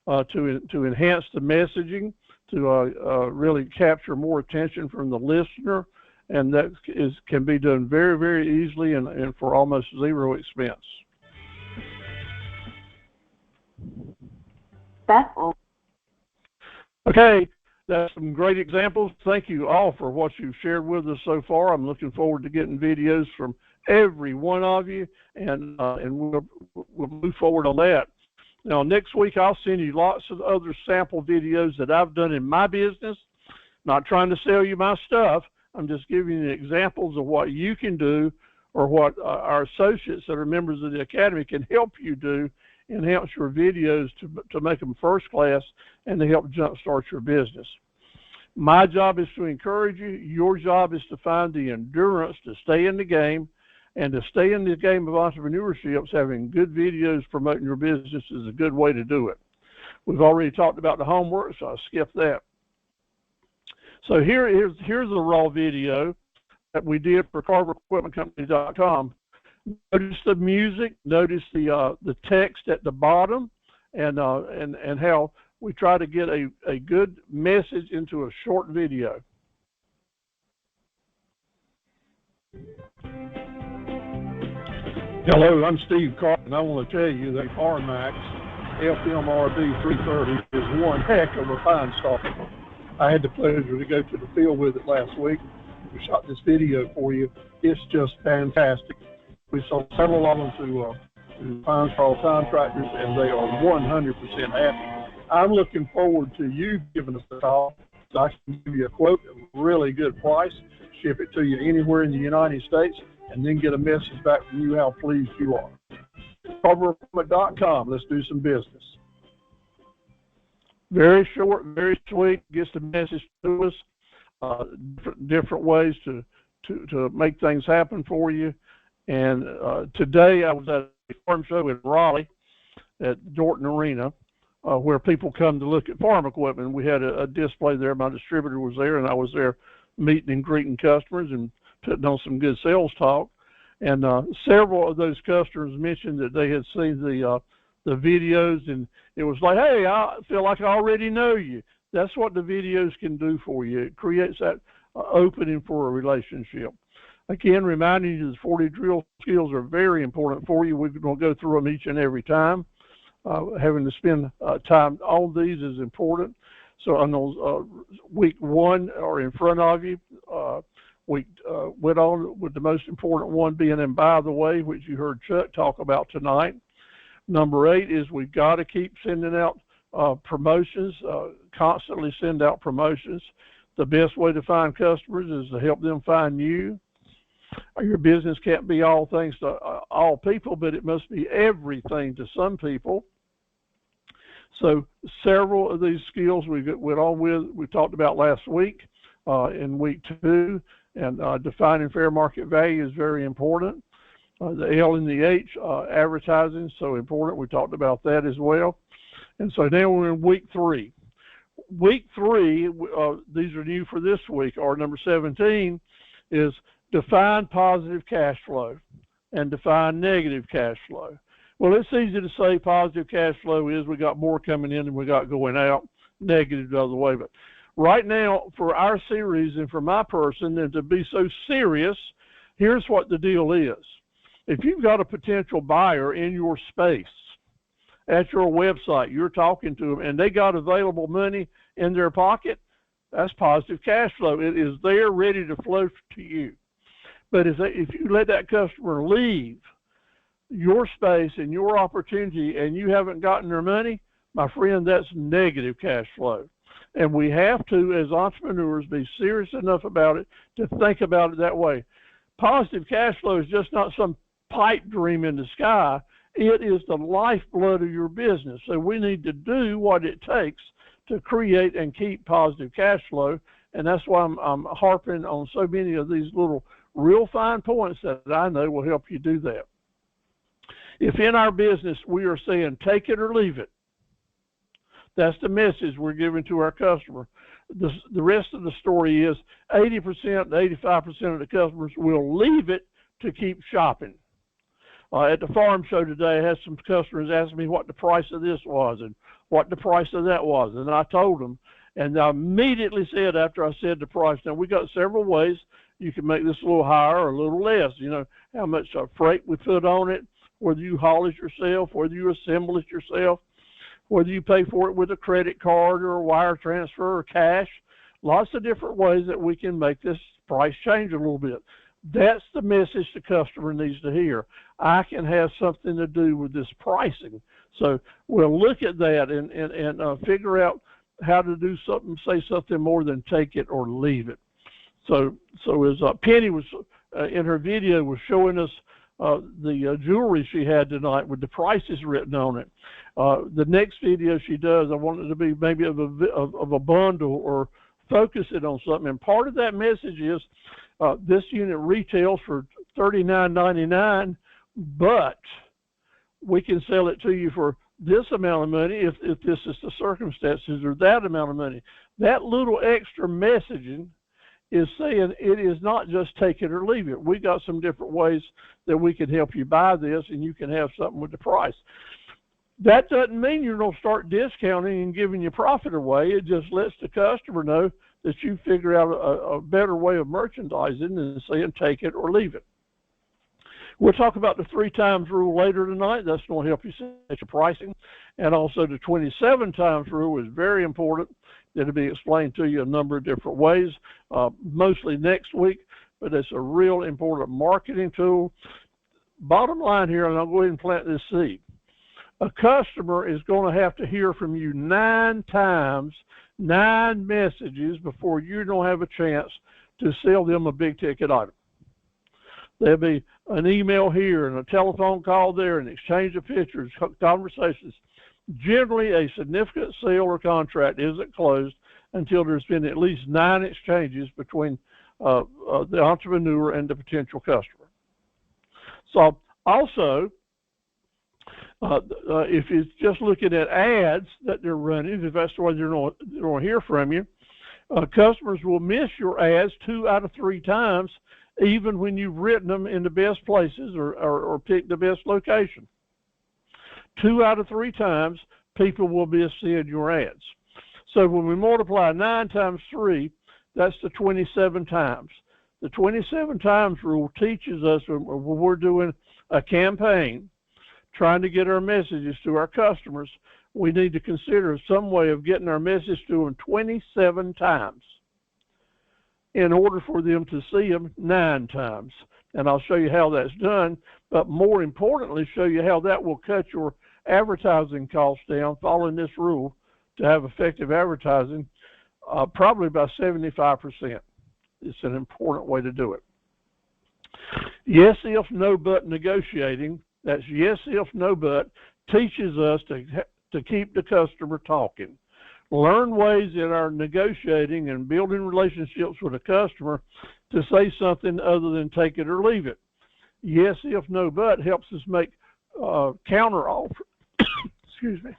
[SPEAKER 1] to enhance the messaging, to really capture more attention from the listener, and that can be done very, very easily and for almost zero expense.
[SPEAKER 8] Beth.
[SPEAKER 1] Okay, that's some great examples. Thank you all for what you've shared with us so far. I'm looking forward to getting videos from every one of you, and we'll move forward on that. Now, next week I'll send you lots of other sample videos that I've done in my business. Not trying to sell you my stuff. I'm just giving you examples of what you can do, or what our associates that are members of the Academy can help you do, enhance your videos to make them first class and to help jumpstart your business. My job is to encourage you. Your job is to find the endurance to stay in the game, and to stay in the game of entrepreneurship. Having good videos promoting your business is a good way to do it. We've already talked about the homework, so I'll skip that. So here's the raw video that we did for CarverEquipmentCompany.com. Notice the music, notice the text at the bottom, and how we try to get a good message into a short video. Hello, I'm Steve Carver, and I want to tell you that RMAX FMRB 330 is one heck of a fine stopper. I had the pleasure to go to the field with it last week. We shot this video for you. It's just fantastic. We sold several of them to fine straw contractors, and they are 100% happy. I'm looking forward to you giving us a call so I can give you a quote at a really good price, ship it to you anywhere in the United States, and then get a message back from you how pleased you are. CarverEquipment.com. Let's do some business. Very short, very sweet. Gets the message to us. Different ways to make things happen for you. And today I was at a farm show in Raleigh at Dorton Arena, where people come to look at farm equipment. We had a display there. My distributor was there, and I was there meeting and greeting customers and putting on some good sales talk. And several of those customers mentioned that they had seen the videos, and it was like, hey, I feel like I already know you. That's what the videos can do for you. It creates that opening for a relationship. Again, reminding you that 40 drill skills are very important for you. We're going to go through them each and every time. Having to spend time on these is important. So on those week one are in front of you. We went on with the most important one being in By the Way, which you heard Chuck talk about tonight. Number 8 is we've got to keep sending out promotions, constantly send out promotions. The best way to find customers is to help them find you. Your business can't be all things to all people, but it must be everything to some people. So several of these skills we went on with, we talked about last week in week 2, and defining fair market value is very important. The L and the H, advertising, so important. We talked about that as well. And so now we're in week 3. Week 3, these are new for this week, or number 17 is define positive cash flow and define negative cash flow. Well, it's easy to say positive cash flow is we got more coming in than we got going out, negative the other way. But right now, for our series and for my person, and to be so serious, here's what the deal is. If you've got a potential buyer in your space, at your website, you're talking to them, and they got available money in their pocket, that's positive cash flow. It is there ready to flow to you. But if you let that customer leave your space and your opportunity and you haven't gotten their money, my friend, that's negative cash flow. And we have to, as entrepreneurs, be serious enough about it to think about it that way. Positive cash flow is just not some pipe dream in the sky. It is the lifeblood of your business. So we need to do what it takes to create and keep positive cash flow. And that's why I'm harping on so many of these little real fine points that I know will help you do that. If in our business we are saying take it or leave it, that's the message we're giving to our customer. The rest of the story is 80% to 85% of the customers will leave it to keep shopping. At the farm show today, I had some customers ask me what the price of this was and what the price of that was. And I told them, and I immediately said after I said the price, now we got several ways you can make this a little higher or a little less. You know, how much freight we put on it, whether you haul it yourself, whether you assemble it yourself, whether you pay for it with a credit card or a wire transfer or cash. Lots of different ways that we can make this price change a little bit. That's the message the customer needs to hear. I can have something to do with this pricing. So we'll look at that and figure out how to do something, say something more than take it or leave it. So as Penny was in her video was showing us the jewelry she had tonight with the prices written on it. The next video she does, I want it to be maybe of a bundle or focus it on something. And part of that message is this unit retails for $39.99, but we can sell it to you for this amount of money if this is the circumstances, or that amount of money. That little extra messaging is saying it is not just take it or leave it. We got some different ways that we can help you buy this, and you can have something with the price. That doesn't mean you're going to start discounting and giving your profit away. It just lets the customer know that you figure out a better way of merchandising than saying take it or leave it. We'll talk about the 3 times rule later tonight. That's going to help you set your pricing. And also the 27 times rule is very important. It'll be explained to you a number of different ways, mostly next week, but it's a real important marketing tool. Bottom line here, and I'll go ahead and plant this seed. A customer is going to have to hear from you 9 times, 9 messages before you don't have a chance to sell them a big ticket item. There'll be an email here and a telephone call there, an exchange of pictures, conversations. Generally, a significant sale or contract isn't closed until there's been at least 9 exchanges between the entrepreneur and the potential customer. So also, if it's just looking at ads that they're running, if that's the way they're going to hear from you, customers will miss your ads 2 out of 3 times, even when you've written them in the best places or picked the best location. 2 out of 3 times, people will miss seeing your ads. So when we multiply 9 times 3, that's the 27 times. The 27 times rule teaches us when we're doing a campaign, trying to get our messages to our customers, we need to consider some way of getting our message to them 27 times in order for them to see them 9 times. And I'll show you how that's done, but more importantly, show you how that will cut your advertising costs down, following this rule, to have effective advertising, probably by 75%. It's an important way to do it. Yes, if, no, but negotiating, that's yes, if, no, but, teaches us to keep the customer talking. Learn ways in our negotiating and building relationships with a customer to say something other than take it or leave it. Yes, if, no, but helps us make counter offers. Excuse me.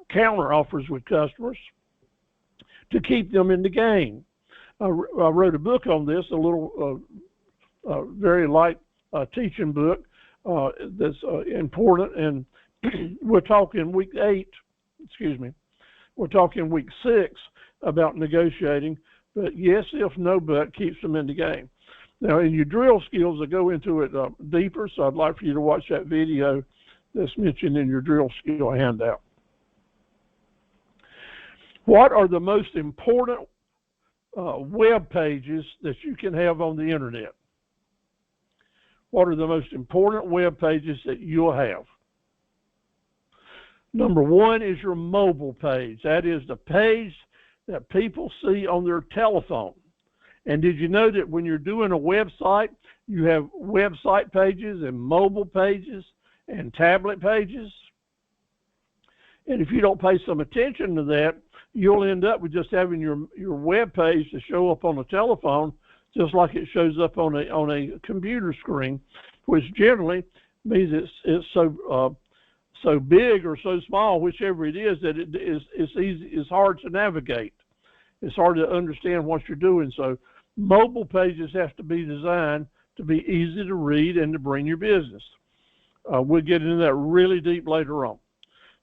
[SPEAKER 1] Counter offers with customers to keep them in the game. I wrote a book on this, a little very light teaching book that's important, and we're talking week 8. Excuse me. We're talking week 6 about negotiating, but yes, if, no, but keeps them in the game. Now, in your drill skills, I go into it deeper, so I'd like for you to watch that video that's mentioned in your drill skill handout. What are the most important web pages that you can have on the internet? What are the most important web pages that you'll have? Number 1 is your mobile page. That is the page that people see on their telephone. And did you know that when you're doing a website, you have website pages and mobile pages and tablet pages? And if you don't pay some attention to that, you'll end up with just having your web page to show up on a telephone, just like it shows up on a computer screen, which generally means it's so big or so small, whichever it is, that it's hard to navigate. It's hard to understand what you're doing. So mobile pages have to be designed to be easy to read and to bring your business. We'll get into that really deep later on.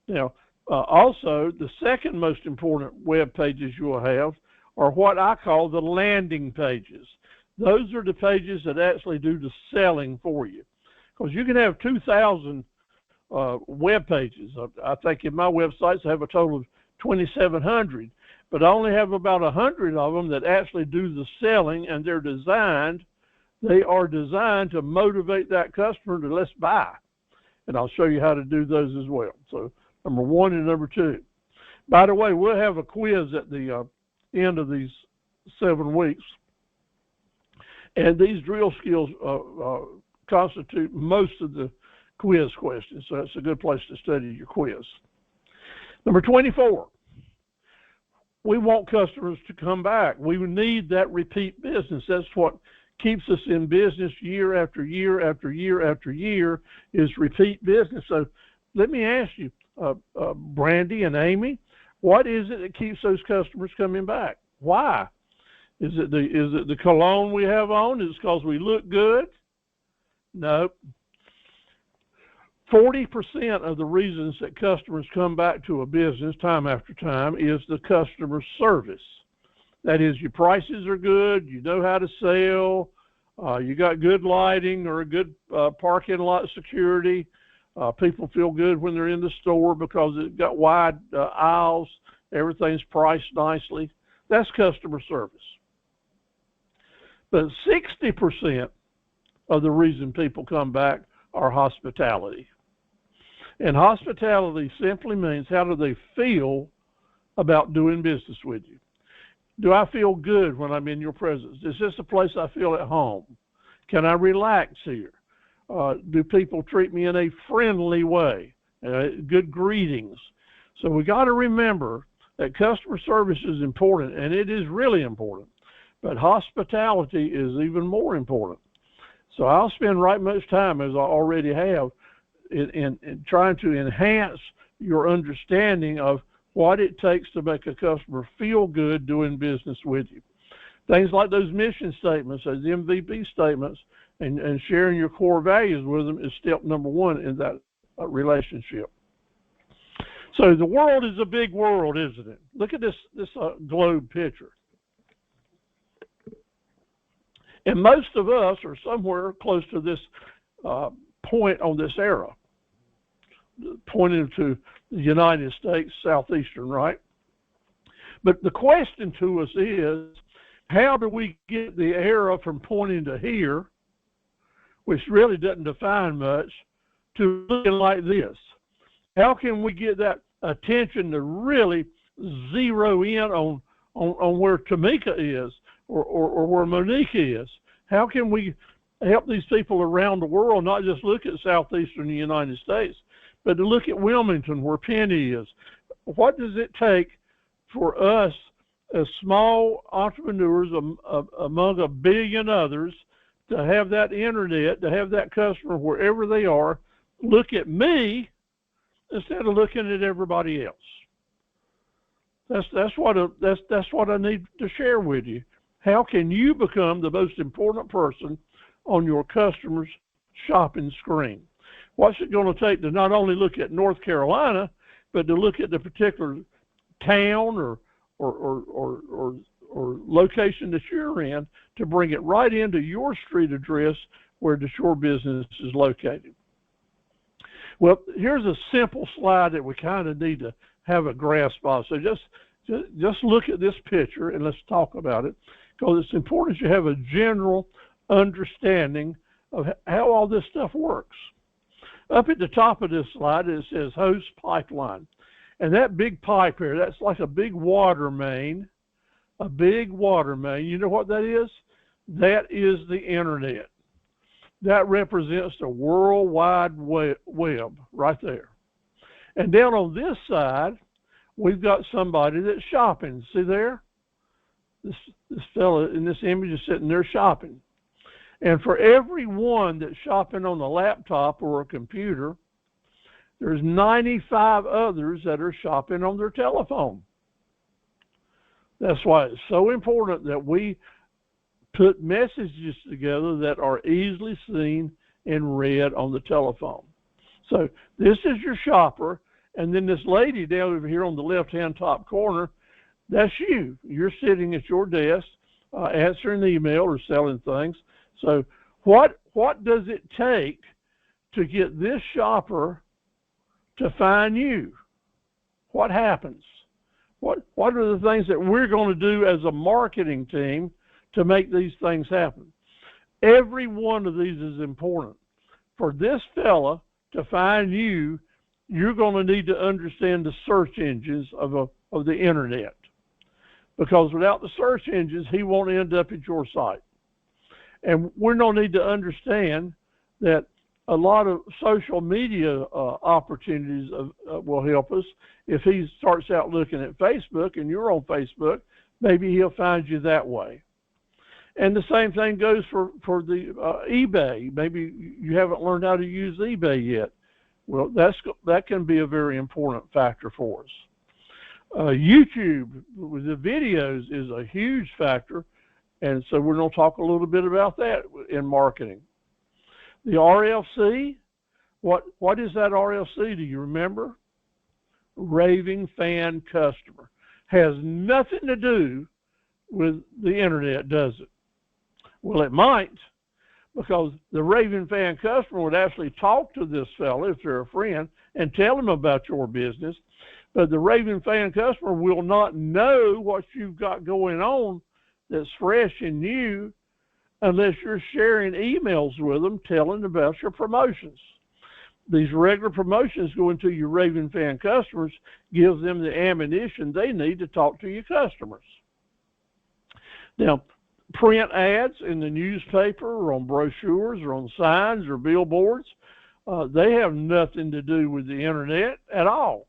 [SPEAKER 1] Now, also, the second most important web pages you'll have are what I call the landing pages. Those are the pages that actually do the selling for you. Because you can have 2,000 web pages. I think in my websites I have a total of 2,700, but I only have about 100 of them that actually do the selling, and they are designed to motivate that customer to let's buy. And I'll show you how to do those as well. So number 1 and number 2. By the way, we'll have a quiz at the end of these 7 weeks. And these drill skills constitute most of the quiz questions. So that's a good place to study your quiz. Number 24. We want customers to come back. We need that repeat business. That's what keeps us in business year after year after year after year, is repeat business. So let me ask you, Brandy and Amy, what is it that keeps those customers coming back? Why? Is it the cologne we have on? Is it because we look good? No. 40% of the reasons that customers come back to a business time after time is the customer service. That is, your prices are good, you know how to sell, You got good lighting or a good parking lot security. People feel good when they're in the store because it's got wide aisles. Everything's priced nicely. That's customer service. But 60% of the reason people come back are hospitality. And hospitality simply means how do they feel about doing business with you? Do I feel good when I'm in your presence? Is this a place I feel at home? Can I relax here? Do people treat me in a friendly way? Good greetings. So we got to remember that customer service is important, and it is really important. But hospitality is even more important. So I'll spend right much time, as I already have, in trying to enhance your understanding of what it takes to make a customer feel good doing business with you. Things like those mission statements, those MVP statements, and sharing your core values with them is step number one in that relationship. So the world is a big world, isn't it? Look at this globe picture. And most of us are somewhere close to this point on this arrow, pointing to the United States, southeastern, right? But the question to us is, how do we get the arrow from pointing to here, which really doesn't define much, to looking like this? How can we get that attention to really zero in on where Tamika is or where Monique is? How can we help these people around the world not just look at southeastern United States, but to look at Wilmington, where Penny is? What does it take for us as small entrepreneurs among a billion others to have that internet, to have that customer wherever they are, look at me instead of looking at everybody else? That's what I need to share with you. How can you become the most important person on your customer's shopping screen? What's it going to take to not only look at North Carolina, but to look at the particular town or location that you're in to bring it right into your street address where your business is located? Well, here's a simple slide that we kind of need to have a grasp of. So just look at this picture and let's talk about it, because it's important you have a general understanding of how all this stuff works. Up at the top of this slide, it says host pipeline. And that big pipe here, that's like a big water main. A big water main. You know what that is? That is the internet. That represents the World Wide Web right there. And down on this side, we've got somebody that's shopping. See there? This fella in this image is sitting there shopping. And for every one that's shopping on a laptop or a computer, there's 95 others that are shopping on their telephone. That's why it's so important that we put messages together that are easily seen and read on the telephone. So this is your shopper, and then this lady down over here on the left-hand top corner, that's you. You're sitting at your desk answering email or selling things. So what does it take to get this shopper to find you? What happens? What are the things that we're going to do as a marketing team to make these things happen? Every one of these is important. For this fella to find you, you're going to need to understand the search engines of the internet. Because without the search engines, he won't end up at your site. And we're going to need to understand that a lot of social media opportunities will help us. If he starts out looking at Facebook and you're on Facebook, maybe he'll find you that way. And the same thing goes for the eBay. Maybe you haven't learned how to use eBay yet. Well, that can be a very important factor for us. YouTube with the videos is a huge factor, and so we're going to talk a little bit about that in marketing. The RFC, what is that RFC? Do you remember? Raving fan customer. Has nothing to do with the internet, does it? Well, it might, because the raving fan customer would actually talk to this fellow if they're a friend and tell him about your business. But the raving fan customer will not know what you've got going on that's fresh and new unless you're sharing emails with them telling about your promotions. These regular promotions going to your raving fan customers gives them the ammunition they need to talk to your customers. Now, print ads in the newspaper or on brochures or on signs or billboards, they have nothing to do with the internet at all.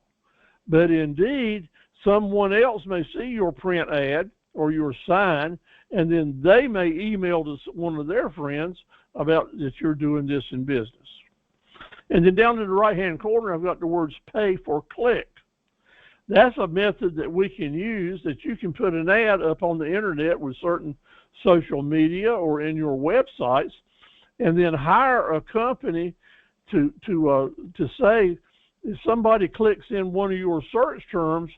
[SPEAKER 1] But indeed, someone else may see your print ad or your sign, and then they may email to one of their friends about that you're doing this in business. And then down in the right-hand corner, I've got the words pay for click. That's a method that we can use, that you can put an ad up on the internet with certain social media or in your websites, and then hire a company to say, if somebody clicks in one of your search terms,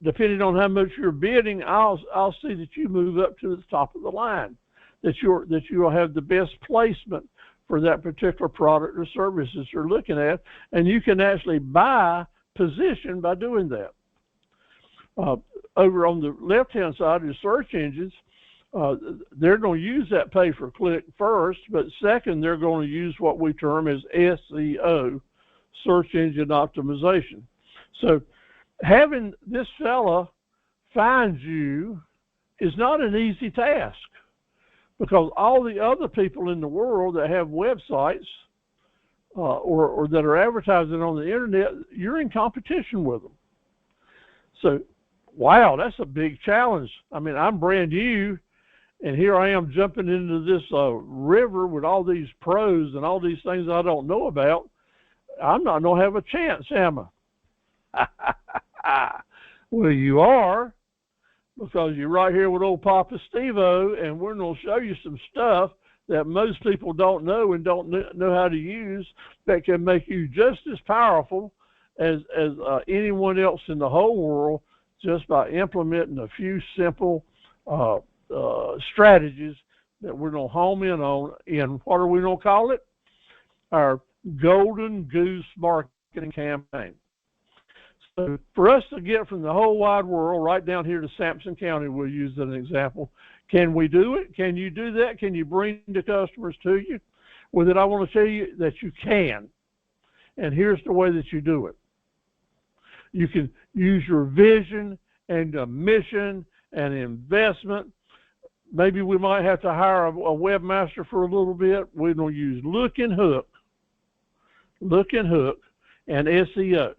[SPEAKER 1] depending on how much you're bidding, I'll see that you move up to the top of the line, that you'll have the best placement for that particular product or services you're looking at, and you can actually buy position by doing that. Over on the left-hand side of the search engines, they're going to use that pay for click first, but second, they're going to use what we term as SEO, search engine optimization. So having this fella find you is not an easy task, because all the other people in the world that have websites or that are advertising on the internet, you're in competition with them. So, wow, that's a big challenge. I mean, I'm brand new, and here I am jumping into this river with all these pros and all these things I don't know about. I'm not going to have a chance, am I? Well, you are, because you're right here with old Papa Steve-O, and we're going to show you some stuff that most people don't know and don't know how to use that can make you just as powerful as anyone else in the whole world, just by implementing a few simple strategies that we're going to home in on in, what are we going to call it? Our Golden Goose Marketing Campaign. So for us to get from the whole wide world right down here to Sampson County, we'll use as an example. Can we do it? Can you do that? Can you bring the customers to you? Well, then I want to tell you that you can. And here's the way that you do it. You can use your vision and a mission and investment. Maybe we might have to hire a webmaster for a little bit. We're going to use Look and Hook, and SEO.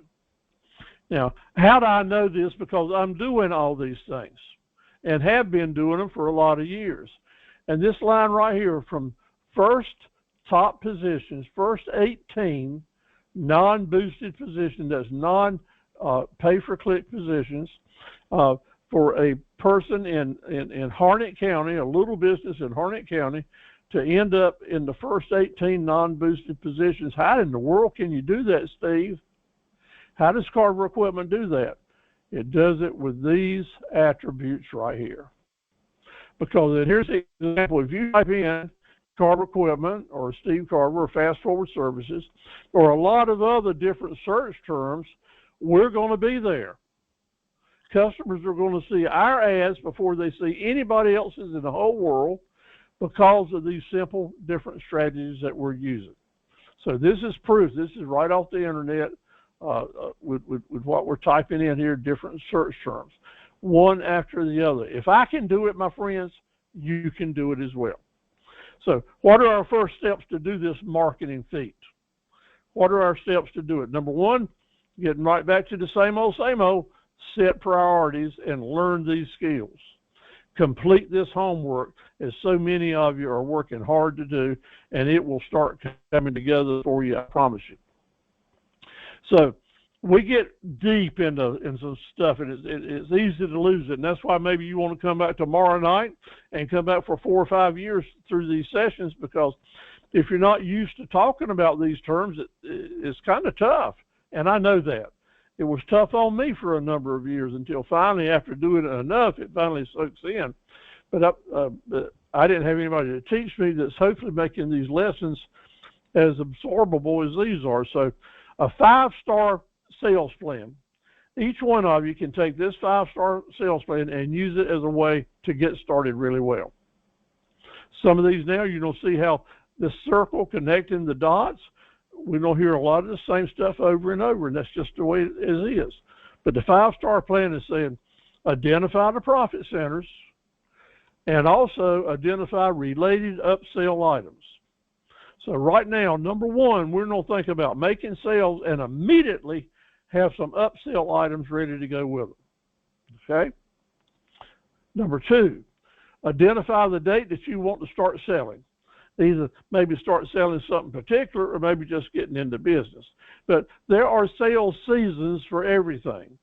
[SPEAKER 1] Now, how do I know this? Because I'm doing all these things and have been doing them for a lot of years. And this line right here, from first top positions, first 18 non-boosted positions, that's non-pay-for-click positions, for a person in Harnett County, a little business in Harnett County, to end up in the first 18 non-boosted positions. How in the world can you do that, Steve? How does Carver Equipment do that? It does it with these attributes right here. Because here's the example. If you type in Carver Equipment or Steve Carver or Fast Forward Services or a lot of other different search terms, we're going to be there. Customers are going to see our ads before they see anybody else's in the whole world, because of these simple different strategies that we're using. So this is proof. This is right off the internet with what we're typing in here, different search terms, one after the other. If I can do it, my friends, you can do it as well. So what are our first steps to do this marketing feat? What are our steps to do it? Number one, getting right back to the same old, set priorities and learn these skills. Complete this homework, as so many of you are working hard to do, and it will start coming together for you, I promise you. So we get deep into some stuff, and it's easy to lose it, and that's why maybe you want to come back tomorrow night and come back for 4 or 5 years through these sessions, because if you're not used to talking about these terms, it's kind of tough, and I know that. It was tough on me for a number of years until finally, after doing it enough, it finally soaks in. But I didn't have anybody to teach me that's hopefully making these lessons as absorbable as these are. So a 5-star sales plan. Each one of you can take this 5-star sales plan and use it as a way to get started really well. Some of these now, you're going to see how the circle connecting the dots, we don't hear a lot of the same stuff over and over, and that's just the way it is. But the 5-star plan is saying, identify the profit centers and also identify related upsell items. So right now, number one, we're going to think about making sales and immediately have some upsell items ready to go with them. Okay? Number two, identify the date that you want to start selling. Either maybe start selling something particular or maybe just getting into business. But there are sales seasons for everything.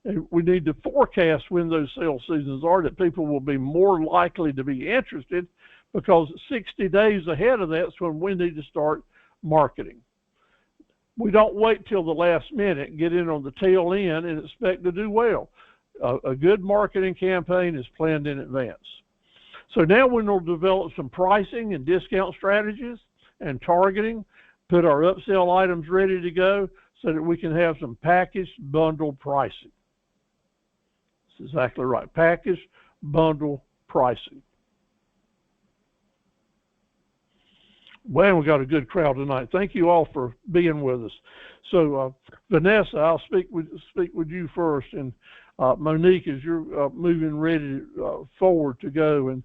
[SPEAKER 1] And we need to forecast when those sales seasons are, that people will be more likely to be interested, because 60 days ahead of that's when we need to start marketing. We don't wait till the last minute and get in on the tail end and expect to do well. A good marketing campaign is planned in advance. So now we're going to develop some pricing and discount strategies and targeting, put our upsell items ready to go so that we can have some packaged bundle pricing. That's exactly right. Packaged bundle pricing. Well, we got a good crowd tonight. Thank you all for being with us. So, Vanessa, I'll speak with you first, and Monique, as you're moving ready forward to go, and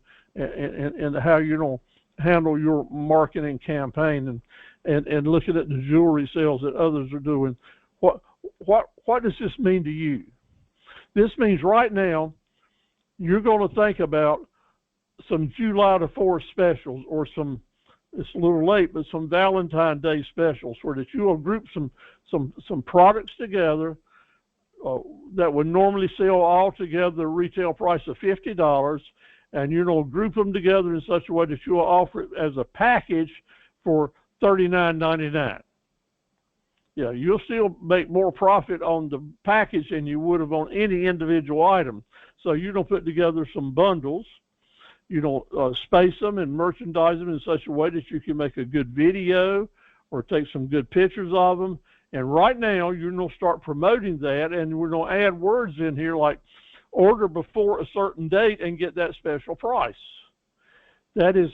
[SPEAKER 1] how you're going to handle your marketing campaign, and looking at the jewelry sales that others are doing. What does this mean to you? This means right now you're going to think about some July the 4th specials, or some, it's a little late, but some Valentine's Day specials, where that you will group some products together that would normally sell all together the retail price of $50, and you're going to group them together in such a way that you will offer it as a package for $39.99. Yeah, you'll still make more profit on the package than you would have on any individual item. So you're going to put together some bundles. You don't space them and merchandise them in such a way that you can make a good video or take some good pictures of them. And right now, you're going to start promoting that, and we're going to add words in here like order before a certain date and get that special price. That is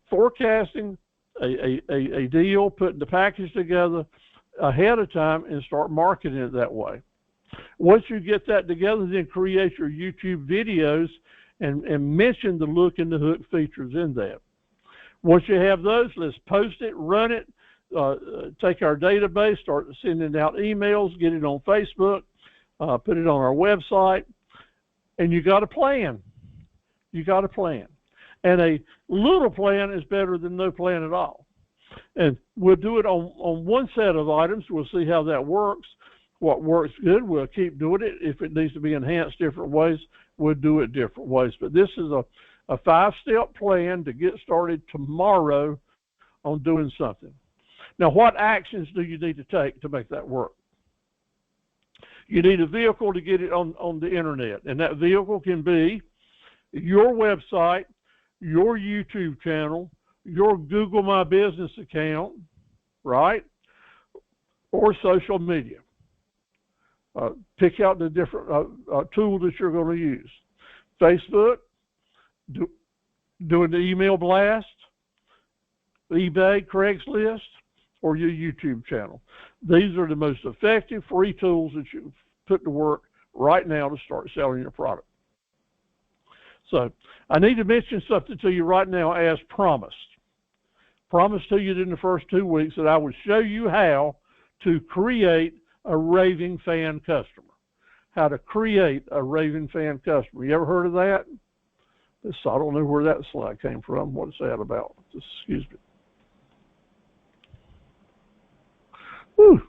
[SPEAKER 1] forecasting a deal, putting the package together ahead of time and start marketing it that way. Once you get that together, then create your YouTube videos and mention the look and the hook features in that. Once you have those, let's post it, run it, take our database, start sending out emails, get it on Facebook, put it on our website, and you got a plan. You got a plan. And a little plan is better than no plan at all. And we'll do it on one set of items. We'll see how that works. What works good, we'll keep doing it. If it needs to be enhanced different ways, we'll do it different ways. But this is a 5-step plan to get started tomorrow on doing something. Now, what actions do you need to take to make that work? You need a vehicle to get it on the internet, and that vehicle can be your website, your YouTube channel, your Google My Business account, right? Or social media. Pick out the different tools that you're going to use. Facebook, doing the email blast, eBay, Craigslist, or your YouTube channel. These are the most effective free tools that you put to work right now to start selling your product. So I need to mention something to you right now as promised. Promised to you in the first 2 weeks that I would show you how to create a raving fan customer. How to create a raving fan customer. You ever heard of that? I don't know where that slide came from. What is that about? Just excuse me. Whew.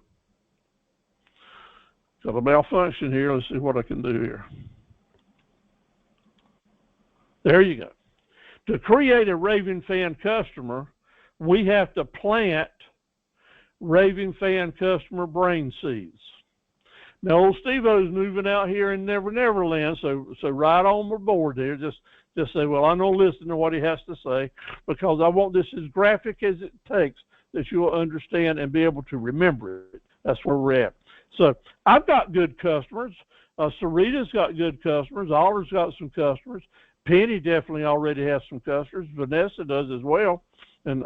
[SPEAKER 1] Got a malfunction here. Let's see what I can do here. There you go. To create a raving fan customer, we have to plant raving fan customer brain seeds. Now, old Steve-O's moving out here in Never Never Land, so right on board there. Just Just say, well, I'm going to listen to what he has to say because I want this as graphic as it takes that you'll understand and be able to remember it. That's where we're at. So I've got good customers. Sarita's got good customers. Oliver's got some customers. Penny definitely already has some customers. Vanessa does as well, and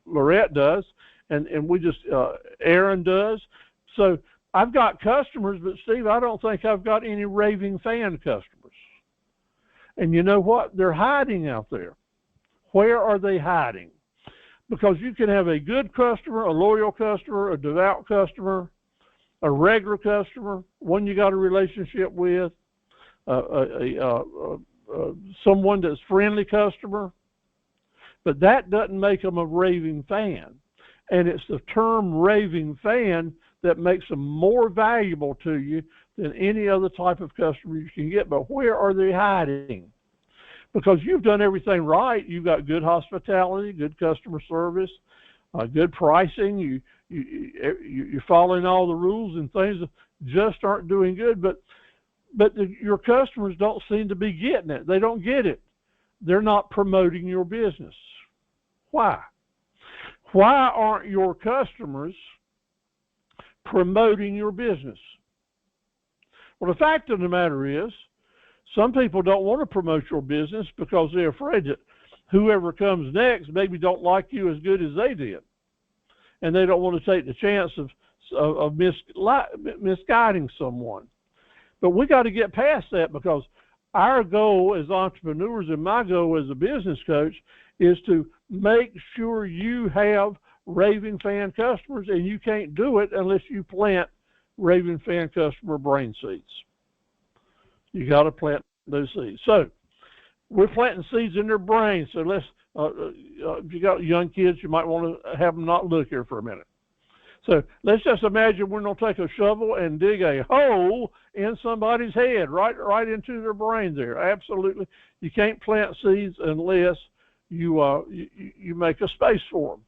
[SPEAKER 1] Lorette does, and we just Aaron does. So I've got customers, but Steve, I don't think I've got any raving fan customers. And you know what? They're hiding out there. Where are they hiding? Because you can have a good customer, a loyal customer, a devout customer, a regular customer, one you got a relationship with, someone that's friendly customer, but that doesn't make them a raving fan. And it's the term raving fan that makes them more valuable to you than any other type of customer you can get. But where are they hiding? Because you've done everything right. You've got good hospitality, good customer service, good pricing. You're following all the rules, and things just aren't doing good. But your customers don't seem to be getting it. They don't get it. They're not promoting your business. Why? Why aren't your customers promoting your business? Well, the fact of the matter is, some people don't want to promote your business because they're afraid that whoever comes next maybe don't like you as good as they did. And they don't want to take the chance of misguiding someone. But we got to get past that, because our goal as entrepreneurs and my goal as a business coach is to make sure you have raving fan customers, and you can't do it unless you plant raving fan customer brain seeds. You got to plant those seeds. So we're planting seeds in their brains. So let's, if you got young kids, you might want to have them not look here for a minute. So let's just imagine we're going to take a shovel and dig a hole in somebody's head, right into their brain there. Absolutely. You can't plant seeds unless you make a space for them.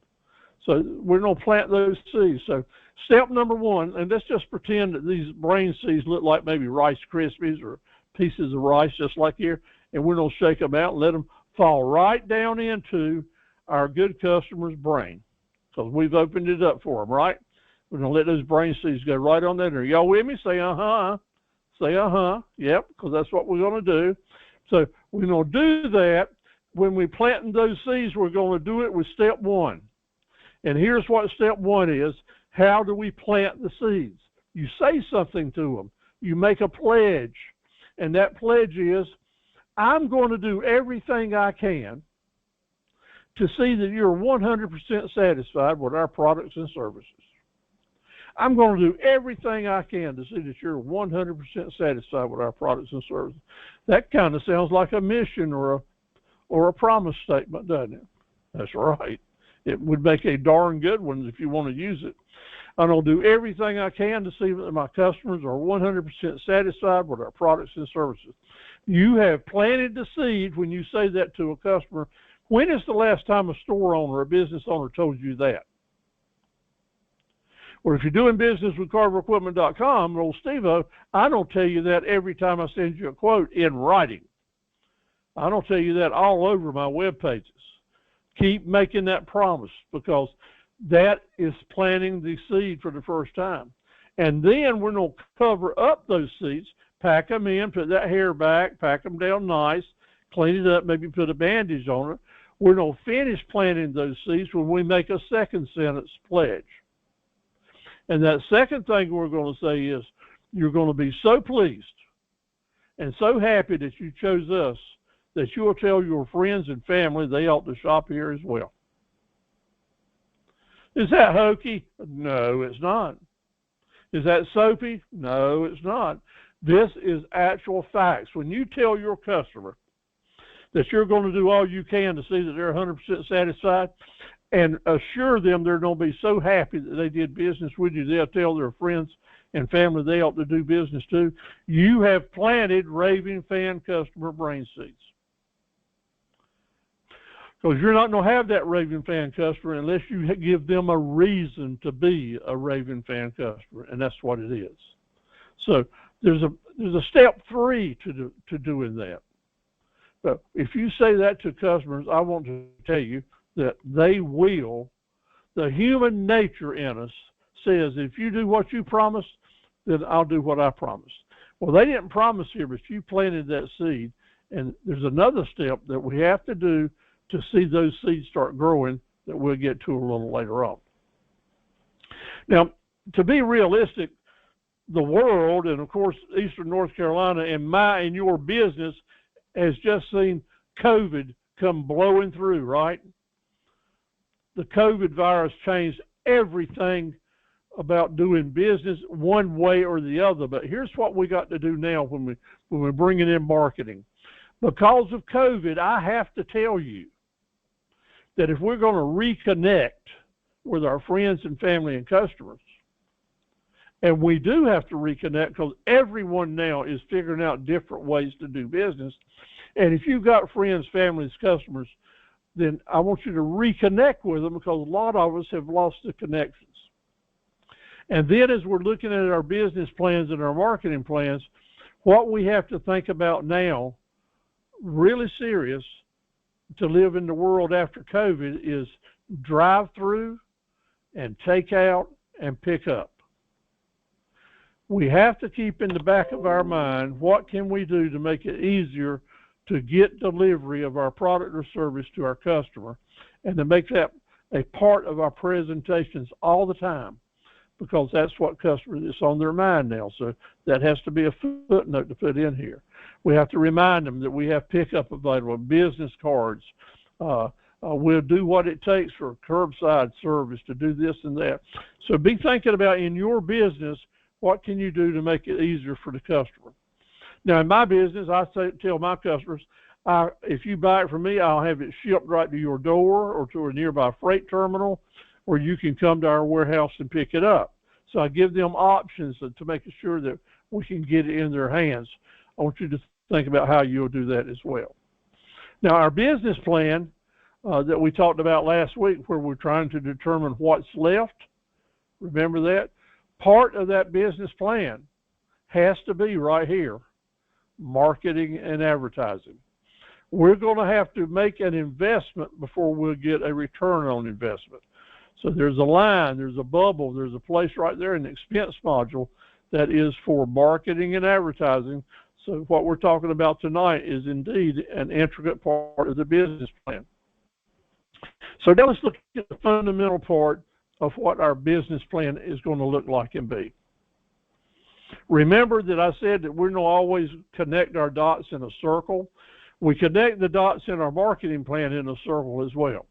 [SPEAKER 1] So we're going to plant those seeds. So step number one, and let's just pretend that these brain seeds look like maybe Rice Krispies or pieces of rice, just like here, and we're going to shake them out and let them fall right down into our good customer's brain, because we've opened it up for them, right? We're going to let those brain seeds go right on there. Y'all with me? Say uh-huh. Say uh-huh. Yep, because that's what we're going to do. So we're going to do that. When we plant those seeds, we're going to do it with step one. And here's what step one is. How do we plant the seeds? You say something to them. You make a pledge. And that pledge is, I'm going to do everything I can to see that you're 100% satisfied with our products and services. I'm going to do everything I can to see that you're 100% satisfied with our products and services. That kind of sounds like a mission or a promise statement, doesn't it? That's right. It would make a darn good one if you want to use it. I'm going to do everything I can to see that my customers are 100% satisfied with our products and services. You have planted the seed when you say that to a customer. When is the last time a store owner or a business owner told you that? Or if you're doing business with CarverEquipment.com, old Steve-O, I don't tell you that every time I send you a quote in writing. I don't tell you that all over my web pages. Keep making that promise, because that is planting the seed for the first time. And then we're going to cover up those seeds, pack them in, put that hair back, pack them down nice, clean it up, maybe put a bandage on it. We're going to finish planting those seeds when we make a second sentence pledge. And that second thing we're going to say is, you're going to be so pleased and so happy that you chose us that you'll tell your friends and family they ought to shop here as well. Is that hokey? No, it's not. Is that soapy? No, it's not. This is actual facts. When you tell your customer that you're going to do all you can to see that they're 100% satisfied, and assure them they're going to be so happy that they did business with you, they'll tell their friends and family they ought to do business too, you have planted raving fan customer brain seeds. Because you're not going to have that raving fan customer unless you give them a reason to be a raving fan customer, and that's what it is. So there's a step three to doing that. But if you say that to customers, I want to tell you that they will. The human nature in us says, if you do what you promised, then I'll do what I promised. Well, they didn't promise here, but you planted that seed. And there's another step that we have to do to see those seeds start growing that we'll get to a little later on. Now, to be realistic, the world, and of course, Eastern North Carolina and your business has just seen COVID come blowing through, right? The COVID virus changed everything about doing business one way or the other. But here's what we got to do now when we're bringing in marketing. Because of COVID, I have to tell you that if we're going to reconnect with our friends and family and customers, and we do have to reconnect because everyone now is figuring out different ways to do business. And if you've got friends, families, customers, then I want you to reconnect with them because a lot of us have lost the connections. And then as we're looking at our business plans and our marketing plans, what we have to think about now, really serious, to live in the world after COVID is drive-through and take out and pick up. We have to keep in the back of our mind, what can we do to make it easier to get delivery of our product or service to our customer, and to make that a part of our presentations all the time, because that's what customers, it's on their mind now. So that has to be a footnote to put in here. We have to remind them that we have pickup available, business cards. We'll do what it takes for curbside service to do this and that. So be thinking about in your business, what can you do to make it easier for the customer? Now, in my business, I tell my customers, if you buy it from me, I'll have it shipped right to your door or to a nearby freight terminal, or you can come to our warehouse and pick it up. So I give them options to make sure that we can get it in their hands. I want you to think about how you'll do that as well. Now, our business plan that we talked about last week, where we're trying to determine what's left, remember that? Part of that business plan has to be right here, marketing and advertising. We're going to have to make an investment before we'll get a return on investment. So there's a line, there's a bubble, there's a place right there in the expense module that is for marketing and advertising. So what we're talking about tonight is indeed an intricate part of the business plan. So now let's look at the fundamental part of what our business plan is going to look like and be. Remember that I said that we're going to always connect our dots in a circle. We connect the dots in our marketing plan in a circle as well.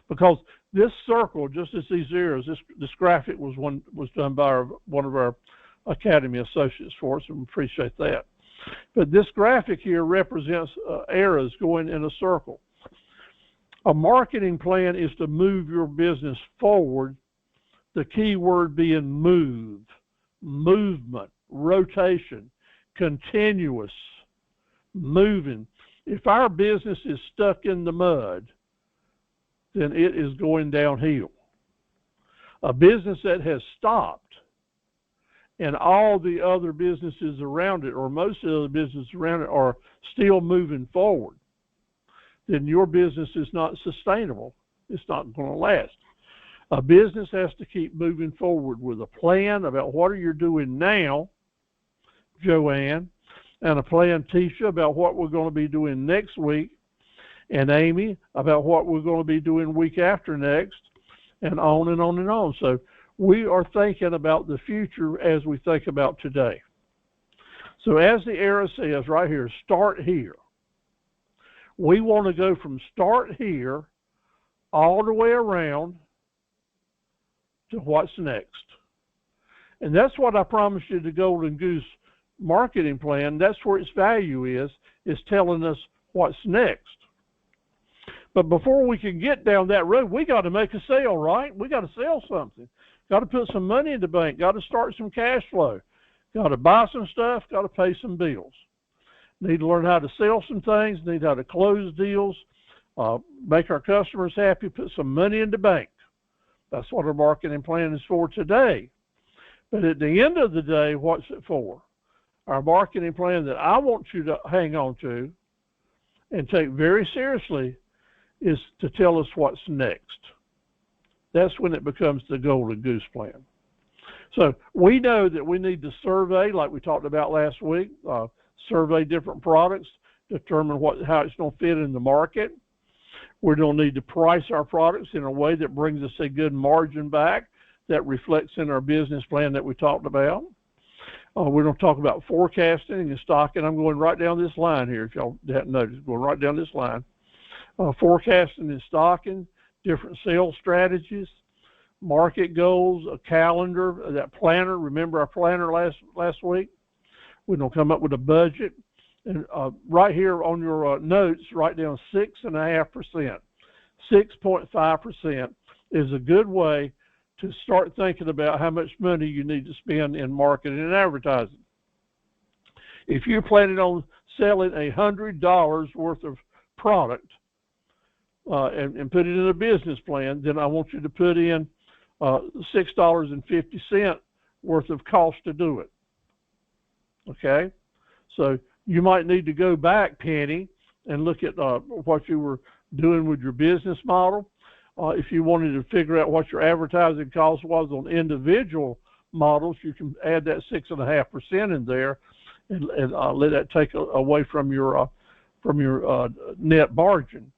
[SPEAKER 1] Because this circle, just as these arrows, this graphic was done by one of our Academy associates for us, and we appreciate that. But this graphic here represents arrows going in a circle. A marketing plan is to move your business forward, the key word being move, movement, rotation, continuous, moving. If our business is stuck in the mud, then it is going downhill. A business that has stopped and all the other businesses around it, or most of the other businesses around it, are still moving forward, then your business is not sustainable. It's not going to last. A business has to keep moving forward with a plan about what are you doing now, Joanne, and a plan, Tisha, about what we're going to be doing next week, and Amy about what we're going to be doing week after next, and on and on and on. So we are thinking about the future as we think about today. So as the arrow says right here, start here. We want to go from start here all the way around to what's next. And that's what I promised you, the Golden Goose marketing plan. That's where its value is telling us what's next. But before we can get down that road, we got to make a sale, right? We got to sell something. Got to put some money in the bank. Got to start some cash flow. Got to buy some stuff. Got to pay some bills. Need to learn how to sell some things. Need how to close deals. Make our customers happy. Put some money in the bank. That's what our marketing plan is for today. But at the end of the day, what's it for? Our marketing plan that I want you to hang on to and take very seriously is to tell us what's next. That's when it becomes the golden goose plan. So we know that we need to survey, like we talked about last week, survey different products, determine how it's going to fit in the market. We're going to need to price our products in a way that brings us a good margin back that reflects in our business plan that we talked about. We're going to talk about forecasting and stocking. I'm going right down this line here, if y'all hadn't noticed, going right down this line. Forecasting and stocking, different sales strategies, market goals, a calendar, that planner. Remember our planner last week? We're going to come up with a budget. And right here on your notes, write down 6.5%. 6.5% is a good way to start thinking about how much money you need to spend in marketing and advertising. If you're planning on selling $100 worth of product and put it in a business plan, then I want you to put in $6.50 worth of cost to do it. Okay? So you might need to go back, Penny, and look at what you were doing with your business model. If you wanted to figure out what your advertising cost was on individual models, you can add that 6.5% in there, and let that take away from your net margin.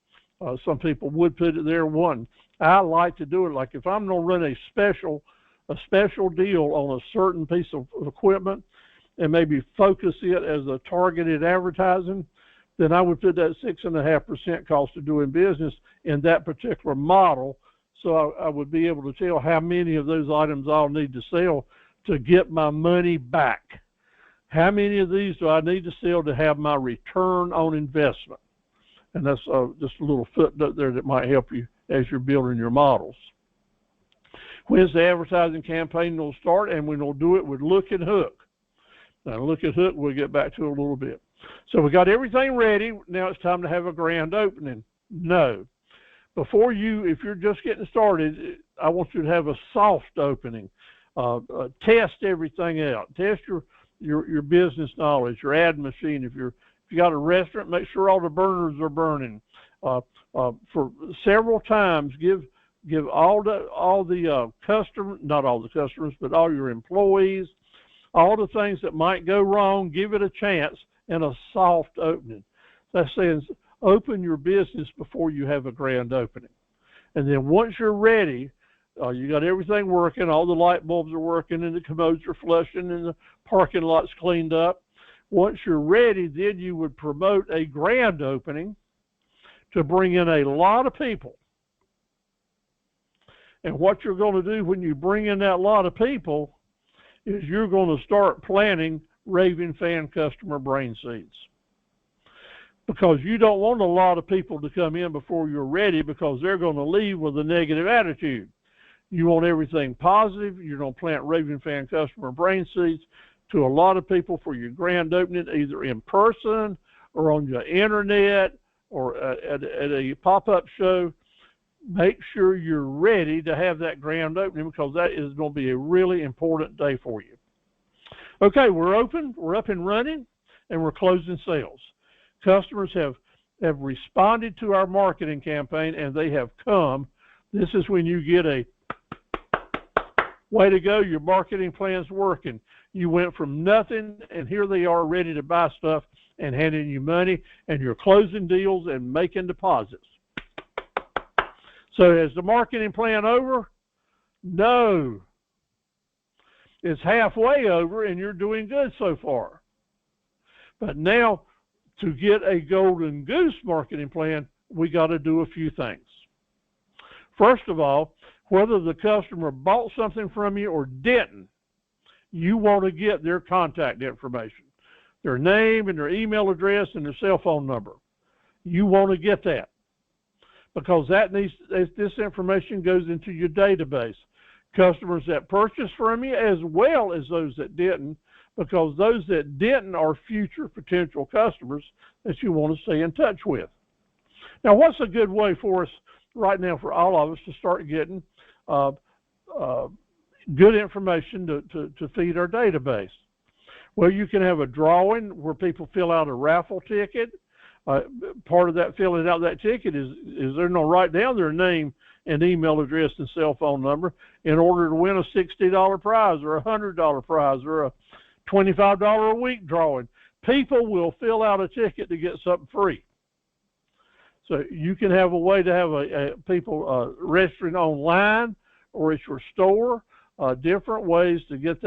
[SPEAKER 1] Some people would put it there one. I like to do it like if I'm going to run a special deal on a certain piece of equipment and maybe focus it as a targeted advertising, then I would put that 6.5% cost of doing business in that particular model, so I would be able to tell how many of those items I'll need to sell to get my money back. How many of these do I need to sell to have my return on investment? And that's just a little footnote there that might help you as you're building your models. When's the advertising campaign will start? And we're going to do it with Look and Hook. Now, Look and Hook, we'll get back to a little bit. So we got everything ready. Now it's time to have a grand opening. No. If you're just getting started, I want you to have a soft opening. Test everything out. Test your business knowledge, your ad machine. If you got a restaurant, make sure all the burners are burning. For several times, give all the customers, not all the customers, but all your employees, all the things that might go wrong, give it a chance and a soft opening. That says open your business before you have a grand opening. And then once you're ready, you got everything working, all the light bulbs are working and the commodes are flushing and the parking lot's cleaned up. Once you're ready, then you would promote a grand opening to bring in a lot of people. And what you're going to do when you bring in that lot of people is you're going to start planting raving fan customer brain seeds. Because you don't want a lot of people to come in before you're ready, because they're going to leave with a negative attitude. You want everything positive. You're going to plant raving fan customer brain seeds to a lot of people for your grand opening, either in person or on your internet or at a pop-up show. Make sure you're ready to have that grand opening, because that is going to be a really important day for you. Okay, we're open, we're up and running, and we're closing sales. Customers have responded to our marketing campaign, and they have come. This is when you get a way to go, your marketing plan's working. You went from nothing, and here they are ready to buy stuff and handing you money, and you're closing deals and making deposits. So is the marketing plan over? No. It's halfway over, and you're doing good so far. But now, to get a golden goose marketing plan, we got to do a few things. First of all, whether the customer bought something from you or didn't, you want to get their contact information, their name and their email address and their cell phone number. You want to get that, because this information goes into your database. Customers that purchased from you as well as those that didn't, because those that didn't are future potential customers that you want to stay in touch with. Now, what's a good way for us right now for all of us to start getting good information to feed our database? Well, you can have a drawing where people fill out a raffle ticket. Part of that filling out that ticket is they're going to write down their name and email address and cell phone number in order to win a $60 prize or a $100 prize or a $25 a week drawing. People will fill out a ticket to get something free. So you can have a way to have people registering online, or at your store, different ways to get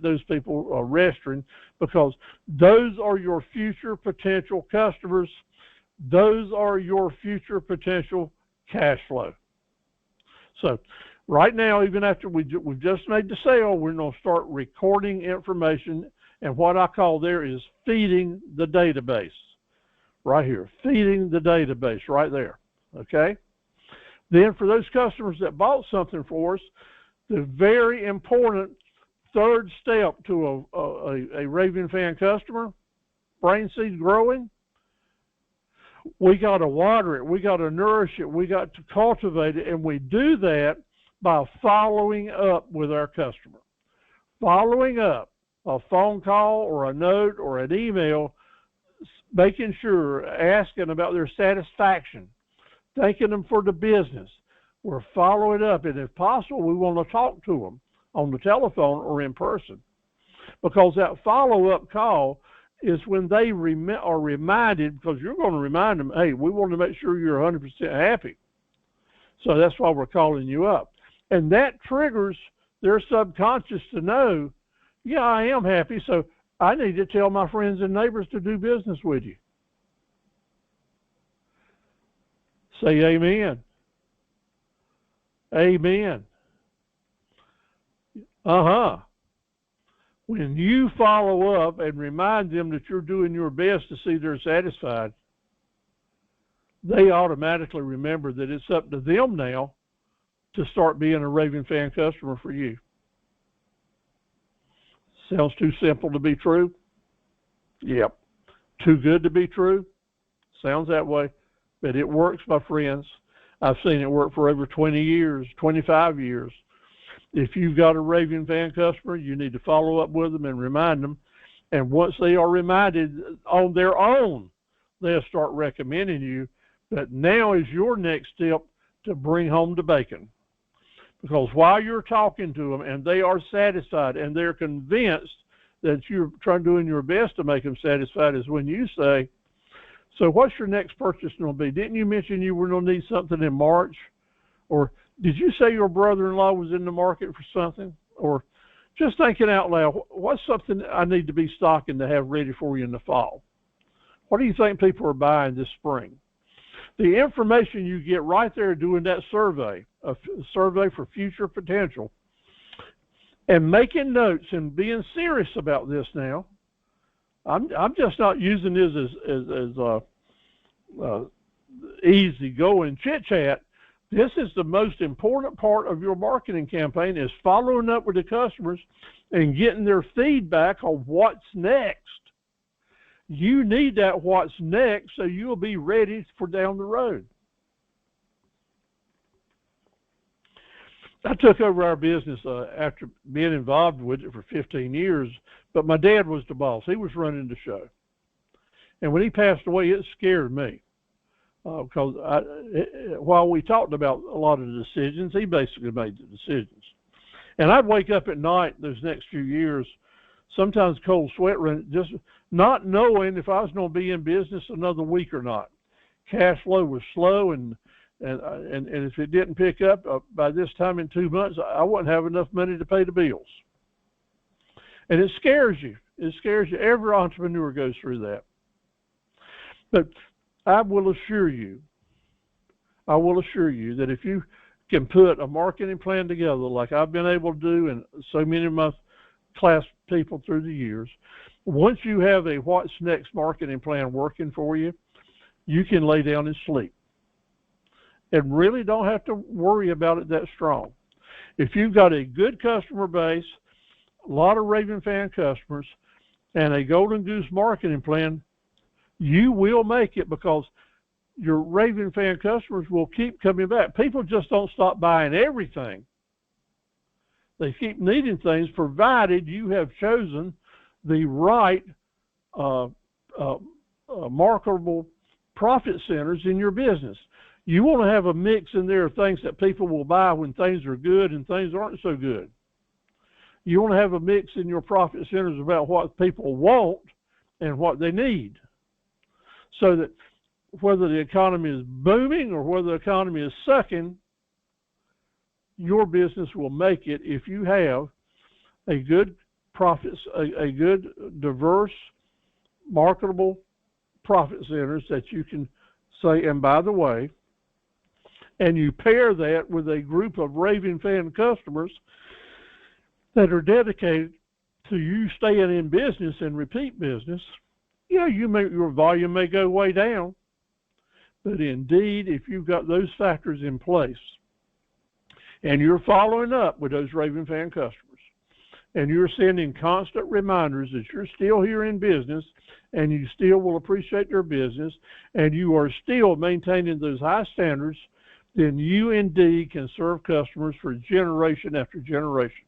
[SPEAKER 1] those people registering, because those are your future potential customers. Those are your future potential cash flow. So right now, even after we've just made the sale, we're going to start recording information, and what I call there is feeding the database. Right here, feeding the database right there, okay? Then for those customers that bought something for us, the very important third step to a Raving Fan customer, brain seed growing, we got to water it, we got to nourish it, we got to cultivate it, and we do that by following up with our customer. Following up, a phone call or a note or an email, making sure, asking about their satisfaction, thanking them for the business. We're following up, and if possible, we want to talk to them on the telephone or in person, because that follow-up call is when they are reminded, because you're going to remind them, hey, we want to make sure you're 100% happy. So that's why we're calling you up. And that triggers their subconscious to know, yeah, I am happy, so I need to tell my friends and neighbors to do business with you. Say amen. Amen. When you follow up and remind them that you're doing your best to see they're satisfied, they automatically remember that it's up to them now to start being a Raving Fan customer for you. Sounds too simple to be true? Yep. Too good to be true? Sounds that way. But it works, my friends. I've seen it work for over 20 years, 25 years. If you've got a Raving Fan customer, you need to follow up with them and remind them. And once they are reminded on their own, they'll start recommending you. But now is your next step to bring home the bacon. Because while you're talking to them and they are satisfied and they're convinced that you're doing your best to make them satisfied, is when you say, so what's your next purchase going to be? Didn't you mention you were going to need something in March? Or did you say your brother-in-law was in the market for something? Or just thinking out loud, what's something I need to be stocking to have ready for you in the fall? What do you think people are buying this spring? The information you get right there doing that survey, a survey for future potential, and making notes and being serious about this now. I'm just not using this as easy going chit chat. This is the most important part of your marketing campaign, is following up with the customers and getting their feedback on what's next. You need that what's next so you'll be ready for down the road. I took over our business after being involved with it for 15 years, but my dad was the boss. He was running the show. And when he passed away, it scared me. Because while we talked about a lot of the decisions, he basically made the decisions. And I'd wake up at night those next few years, sometimes cold sweat running, just not knowing if I was going to be in business another week or not. Cash flow was slow, and if it didn't pick up by this time in 2 months, I wouldn't have enough money to pay the bills. And it scares you. It scares you. Every entrepreneur goes through that. But I will assure you that if you can put a marketing plan together like I've been able to do and so many of my class people through the years, once you have a what's next marketing plan working for you, you can lay down and sleep and really don't have to worry about it that strong. If you've got a good customer base, a lot of Raving Fan customers, and a Golden Goose marketing plan, you will make it, because your Raving Fan customers will keep coming back. People just don't stop buying everything. They keep needing things, provided you have chosen the right marketable profit centers in your business. You want to have a mix in there of things that people will buy when things are good and things aren't so good. You want to have a mix in your profit centers about what people want and what they need, so that whether the economy is booming or whether the economy is sucking, your business will make it if you have a good profits, a good, diverse, marketable profit centers that you can say, and by the way, and you pair that with a group of raving fan customers that are dedicated to you staying in business and repeat business. Yeah, your volume may go way down, but indeed, if you've got those factors in place and you're following up with those raving fan customers and you're sending constant reminders that you're still here in business and you still will appreciate their business and you are still maintaining those high standards, then you indeed can serve customers for generation after generation.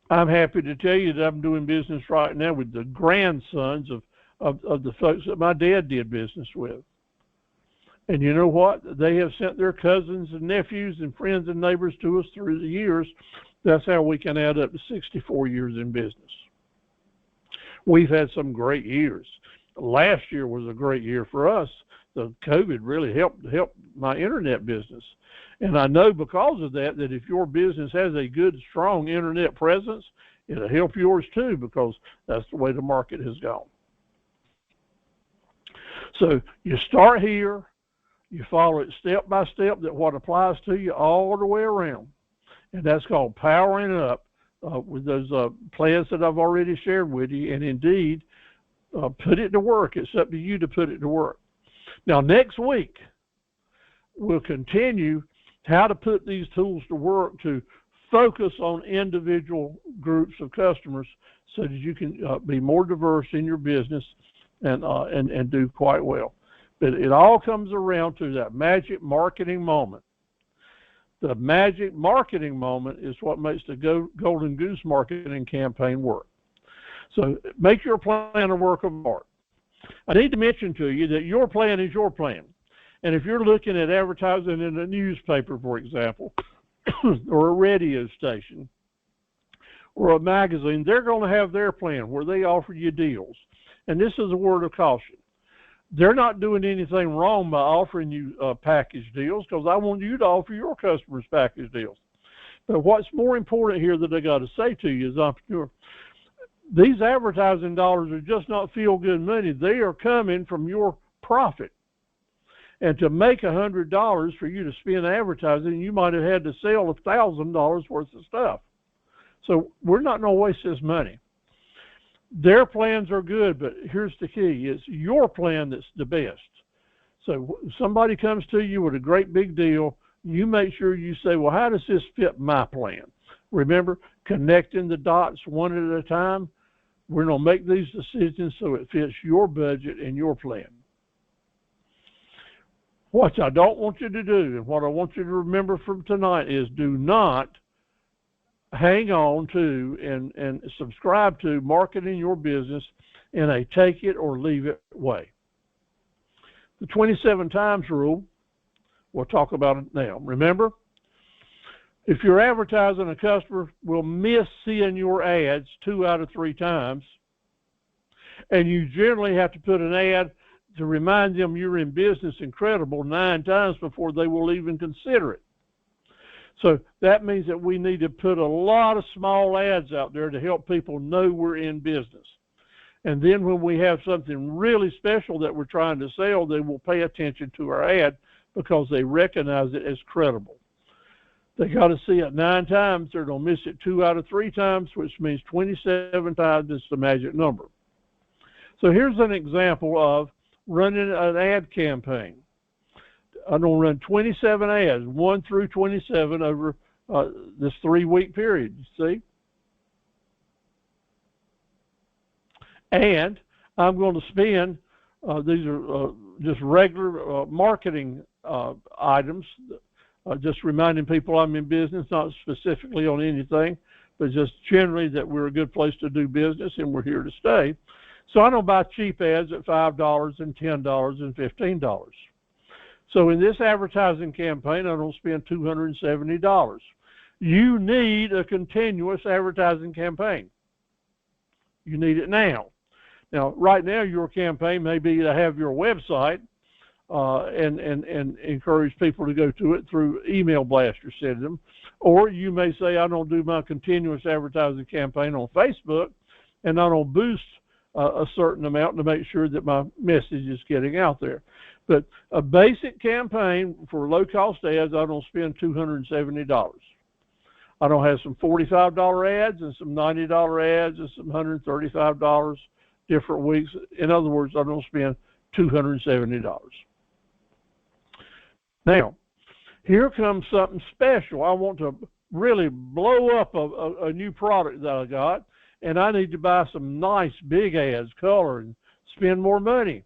[SPEAKER 1] I'm happy to tell you that I'm doing business right now with the grandsons of the folks that my dad did business with. And you know what? They have sent their cousins and nephews and friends and neighbors to us through the years. That's how we can add up to 64 years in business. We've had some great years. Last year was a great year for us. The COVID really helped my internet business. And I know because of that if your business has a good, strong internet presence, it'll help yours too, because that's the way the market has gone. So you start here, you follow it step by step, that what applies to you all the way around. And that's called powering up with those plans that I've already shared with you. And indeed, put it to work. It's up to you to put it to work. Now, next week, we'll continue how to put these tools to work to focus on individual groups of customers so that you can be more diverse in your business and do quite well. But it all comes around to that magic marketing moment. The magic marketing moment is what makes the Golden Goose marketing campaign work. So make your plan a work of art. I need to mention to you that your plan is your plan. And if you're looking at advertising in a newspaper, for example, or a radio station, or a magazine, they're going to have their plan where they offer you deals. And this is a word of caution. They're not doing anything wrong by offering you package deals, because I want you to offer your customers package deals. But what's more important here that I got to say to you as an entrepreneur, these advertising dollars are just not feel-good money. They are coming from your profit. And to make $100 for you to spend advertising, you might have had to sell $1,000 worth of stuff. So we're not going to waste this money. Their plans are good, but here's the key. It's your plan that's the best. So somebody comes to you with a great big deal, you make sure you say, well, how does this fit my plan? Remember, connecting the dots one at a time. We're going to make these decisions so it fits your budget and your plan. What I don't want you to do, and what I want you to remember from tonight, is do not hang on to and subscribe to marketing your business in a take it or leave it way. The 27 times rule, we'll talk about it now. Remember, if you're advertising, a customer will miss seeing your ads 2 out of 3 times, and you generally have to put an ad to remind them you're in business and credible 9 times before they will even consider it. So that means that we need to put a lot of small ads out there to help people know we're in business. And then when we have something really special that we're trying to sell, they will pay attention to our ad because they recognize it as credible. They got to see it 9 times. They're going to miss it 2 out of 3 times, which means 27 times is the magic number. So here's an example of running an ad campaign. I'm going to run 27 ads, 1 through 27 over this 3-week period, you see? And I'm going to spend, these are just regular marketing items, just reminding people I'm in business, not specifically on anything, but just generally that we're a good place to do business and we're here to stay. So I don't buy cheap ads at $5 and $10 and $15. So in this advertising campaign, I don't spend $270. You need a continuous advertising campaign. You need it now. Now, right now, your campaign may be to have your website and encourage people to go to it through email blast you're sending them. Or you may say, I don't do my continuous advertising campaign on Facebook, and I don't boost a certain amount to make sure that my message is getting out there. But a basic campaign for low-cost ads, I don't spend $270. I don't have some $45 ads and some $90 ads and some $135 different weeks. In other words, I don't spend $270. Now, here comes something special. I want to really blow up a new product that I got, and I need to buy some nice big ads, color, and spend more money.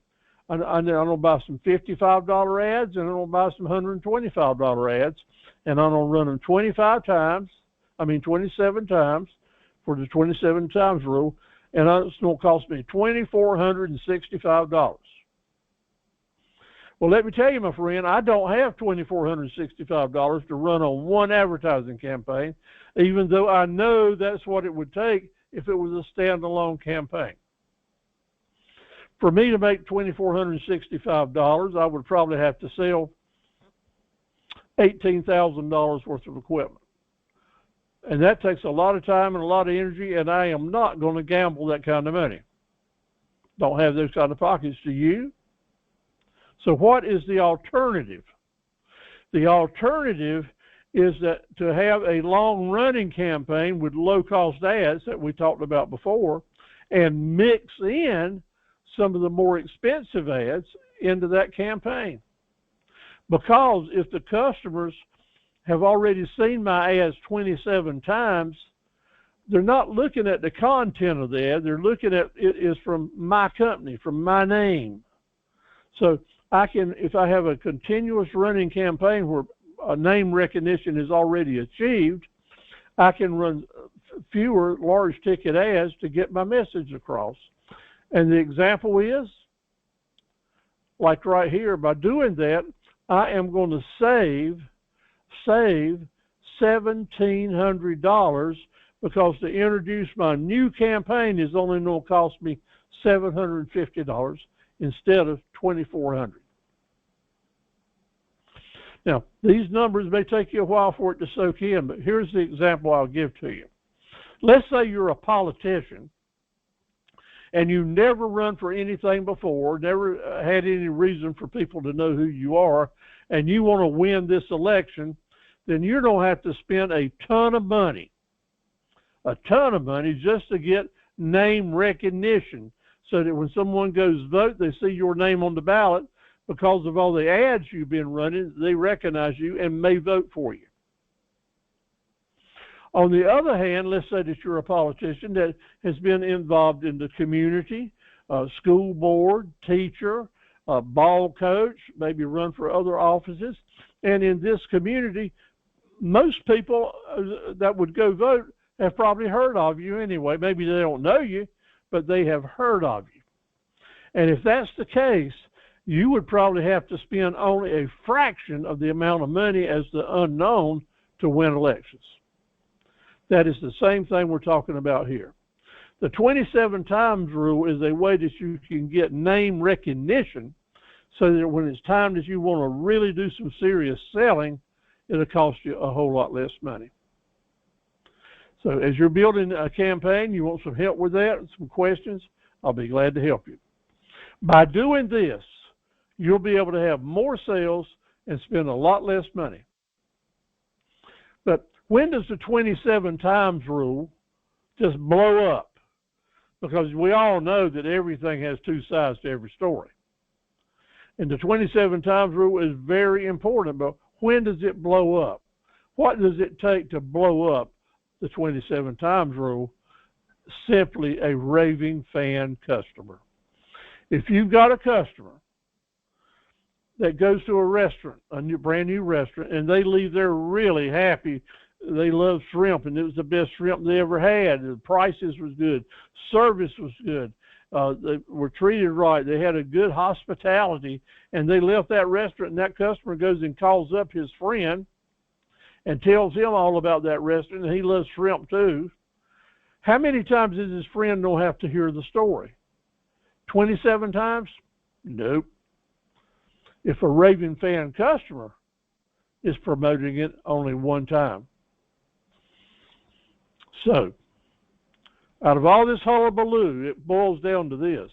[SPEAKER 1] I don't buy some $55 ads, and I don't buy some $125 ads, and I don't run them 27 times for the 27 times rule, and it's going to cost me $2,465. Well, let me tell you, my friend, I don't have $2,465 to run on one advertising campaign, even though I know that's what it would take if it was a standalone campaign. For me to make $2,465, I would probably have to sell $18,000 worth of equipment. And that takes a lot of time and a lot of energy, and I am not going to gamble that kind of money. Don't have those kind of pockets, do you? So what is the alternative? The alternative is that to have a long-running campaign with low-cost ads that we talked about before and mix in some of the more expensive ads into that campaign. Because if the customers have already seen my ads 27 times, they're not looking at the content of the ad. They're looking at it is from my company, from my name. So I can, if I have a continuous running campaign where a name recognition is already achieved, I can run fewer large ticket ads to get my message across. And the example is, like right here, by doing that, I am going to save $1,700 because to introduce my new campaign is only going to cost me $750 instead of $2,400. Now, these numbers may take you a while for it to soak in, but here's the example I'll give to you. Let's say you're a politician and you never run for anything before, never had any reason for people to know who you are, and you want to win this election, then you're going to have to spend a ton of money just to get name recognition so that when someone goes vote, they see your name on the ballot. Because of all the ads you've been running, they recognize you and may vote for you. On the other hand, let's say that you're a politician that has been involved in the community, school board, teacher, ball coach, maybe run for other offices. And in this community, most people that would go vote have probably heard of you anyway. Maybe they don't know you, but they have heard of you. And if that's the case, you would probably have to spend only a fraction of the amount of money as the unknown to win elections. That is the same thing we're talking about here. The 27 times rule is a way that you can get name recognition so that when it's time that you want to really do some serious selling, it'll cost you a whole lot less money. So as you're building a campaign, you want some help with that, some questions, I'll be glad to help you. By doing this, you'll be able to have more sales and spend a lot less money. But when does the 27 times rule just blow up? Because we all know that everything has two sides to every story. And the 27 times rule is very important, but when does it blow up? What does it take to blow up the 27 times rule? Simply a raving fan customer. If you've got a customer that goes to a restaurant, a brand new restaurant, and they leave there really happy, they love shrimp, and it was the best shrimp they ever had. The prices was good, service was good, they were treated right, they had a good hospitality, and they left that restaurant, and that customer goes and calls up his friend and tells him all about that restaurant, and he loves shrimp too. How many times does his friend don't have to hear the story? 27 times? Nope. If a raving fan customer is promoting it only one time. So, out of all this hullabaloo, it boils down to this.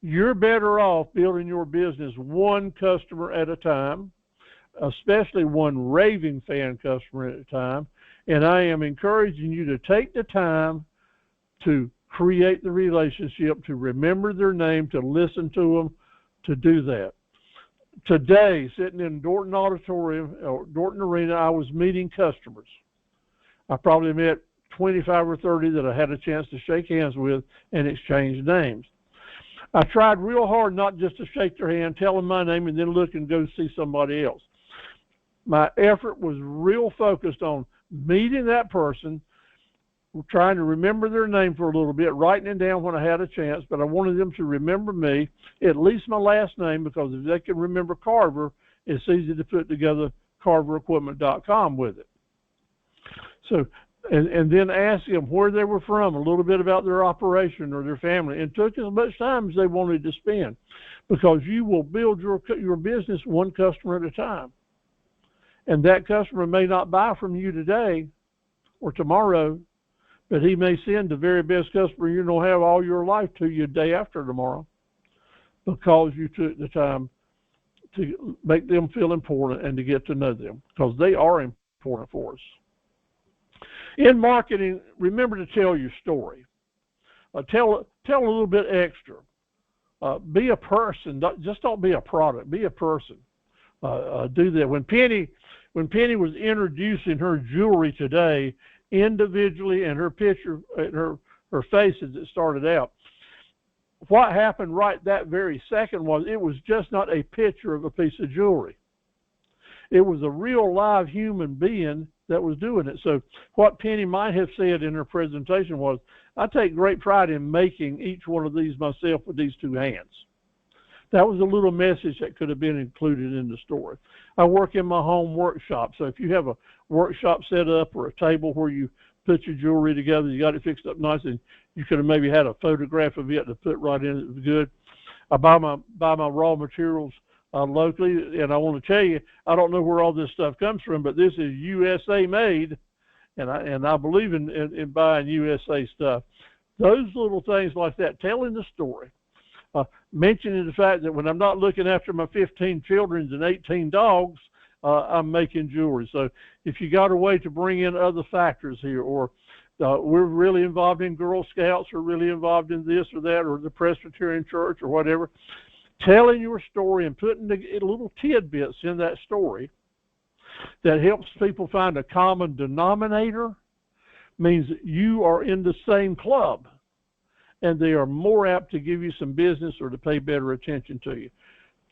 [SPEAKER 1] You're better off building your business one customer at a time, especially one raving fan customer at a time. And I am encouraging you to take the time to create the relationship, to remember their name, to listen to them, to do that. Today, sitting in Dorton Auditorium, or Dorton Arena, I was meeting customers. I probably met 25 or 30 that I had a chance to shake hands with and exchange names. I tried real hard not just to shake their hand, tell them my name, and then look and go see somebody else. My effort was real focused on meeting that person, trying to remember their name for a little bit, writing it down when I had a chance, but I wanted them to remember me, at least my last name, because if they can remember Carver, it's easy to put together carverequipment.com with it. So, and then ask them where they were from, a little bit about their operation or their family, and took as much time as they wanted to spend, because you will build your business one customer at a time. And that customer may not buy from you today or tomorrow, but he may send the very best customer you're going to have all your life to you day after tomorrow, because you took the time to make them feel important and to get to know them, because they are important for us. In marketing, remember to tell your story. Tell a little bit extra. Be a person. Just don't be a product. Be a person. Do that. When Penny was introducing her jewelry today, individually, and her picture, her face as it started out, what happened right that very second was it was just not a picture of a piece of jewelry. It was a real live human being that was doing it. So what Penny might have said in her presentation was, I take great pride in making each one of these myself with these two hands. That was a little message that could have been included in the story. I work in my home workshop, so if you have a workshop set up or a table where you put your jewelry together, you got it fixed up nice, and you could have maybe had a photograph of it to put right in, it was good. I buy my raw materials locally, and I want to tell you, I don't know where all this stuff comes from, but this is USA made, and I believe in buying USA stuff. Those little things like that, telling the story, mentioning the fact that when I'm not looking after my 15 children and 18 dogs, I'm making jewelry. So if you got a way to bring in other factors here, or we're really involved in Girl Scouts, or really involved in this or that, or the Presbyterian Church or whatever, telling your story and putting the little tidbits in that story that helps people find a common denominator means that you are in the same club, and they are more apt to give you some business or to pay better attention to you.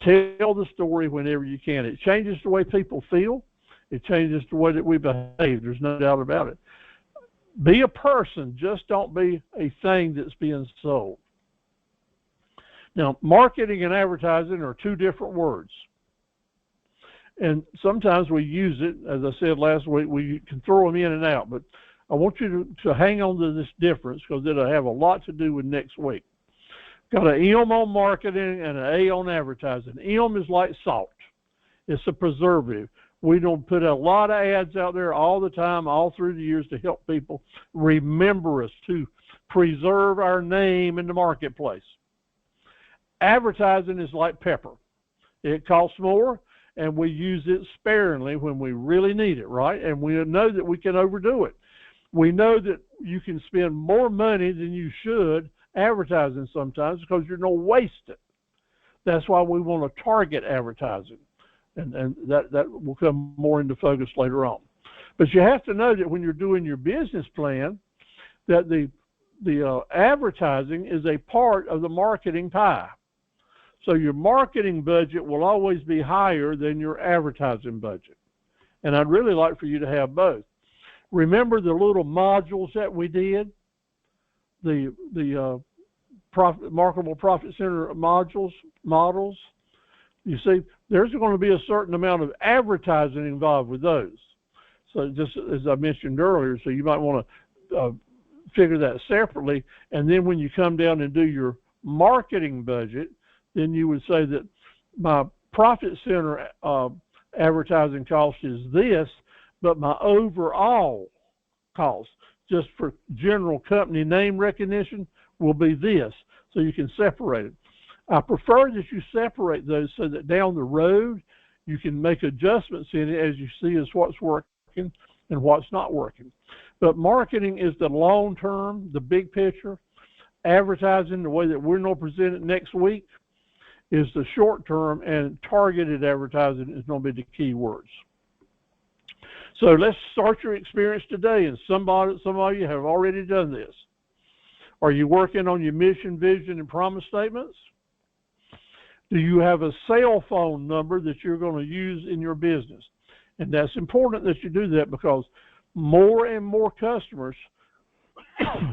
[SPEAKER 1] Tell the story whenever you can. It changes the way people feel. It changes the way that we behave. There's no doubt about it. Be a person. Just don't be a thing that's being sold. Now, marketing and advertising are two different words. And sometimes we use it, as I said last week, we can throw them in and out. But I want you to hang on to this difference, because it'll have a lot to do with next week. Got an M on marketing and an A on advertising. M is like salt. It's a preservative. We don't put a lot of ads out there all the time, all through the years, to help people remember us, to preserve our name in the marketplace. Advertising is like pepper. It costs more, and we use it sparingly when we really need it, right? And we know that we can overdo it. We know that you can spend more money than you should advertising sometimes, because you're going to waste it. That's why we want to target advertising, and that will come more into focus later on. But you have to know that when you're doing your business plan, that the advertising is a part of the marketing pie. So your marketing budget will always be higher than your advertising budget. And I'd really like for you to have both. Remember the little modules that we did? The marketable profit center models, you see, there's going to be a certain amount of advertising involved with those. So just as I mentioned earlier, so you might want to figure that separately. And then when you come down and do your marketing budget, then you would say that my profit center advertising cost is this, but my overall cost, just for general company name recognition, will be this. So you can separate it. I prefer that you separate those so that down the road you can make adjustments in it as you see as what's working and what's not working. But marketing is the long term, the big picture. Advertising, the way that we're going to present it next week, is the short term, and targeted advertising is going to be the key words. So let's start your experience today, and some of you have already done this. Are you working on your mission, vision, and promise statements? Do you have a cell phone number that you're going to use in your business? And that's important that you do that, because more and more customers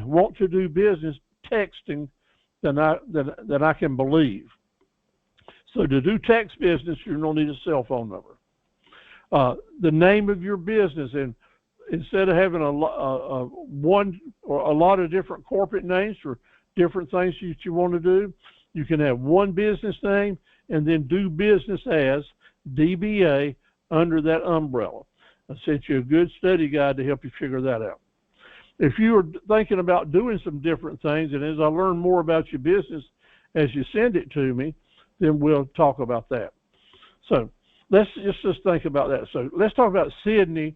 [SPEAKER 1] want to do business texting than I can believe. So to do text business, you're going to need a cell phone number. The name of your business, and instead of having one or a lot of different corporate names for different things that you want to do, you can have one business name and then do business as DBA under that umbrella. I sent you a good study guide to help you figure that out. If you are thinking about doing some different things, and as I learn more about your business as you send it to me, then we'll talk about that. So let's just think about that. So let's talk about Sydney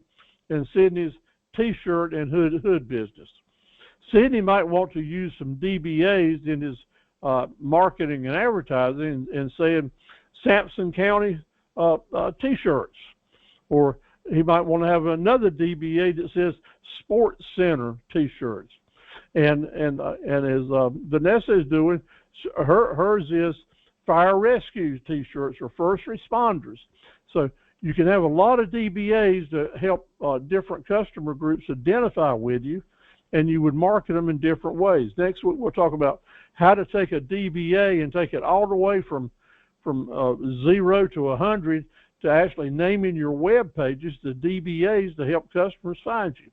[SPEAKER 1] and Sydney's T-shirt and hood business. Sydney might want to use some DBAs in his marketing and advertising, and saying Sampson County T-shirts, or he might want to have another DBA that says Sports Center T-shirts. And as Vanessa is doing, hers is Fire Rescue T-shirts, or First Responders. So you can have a lot of DBAs to help different customer groups identify with you, and you would market them in different ways. Next week we'll talk about how to take a DBA and take it all the way from 0 to 100 to actually naming your web pages the DBAs to help customers find you.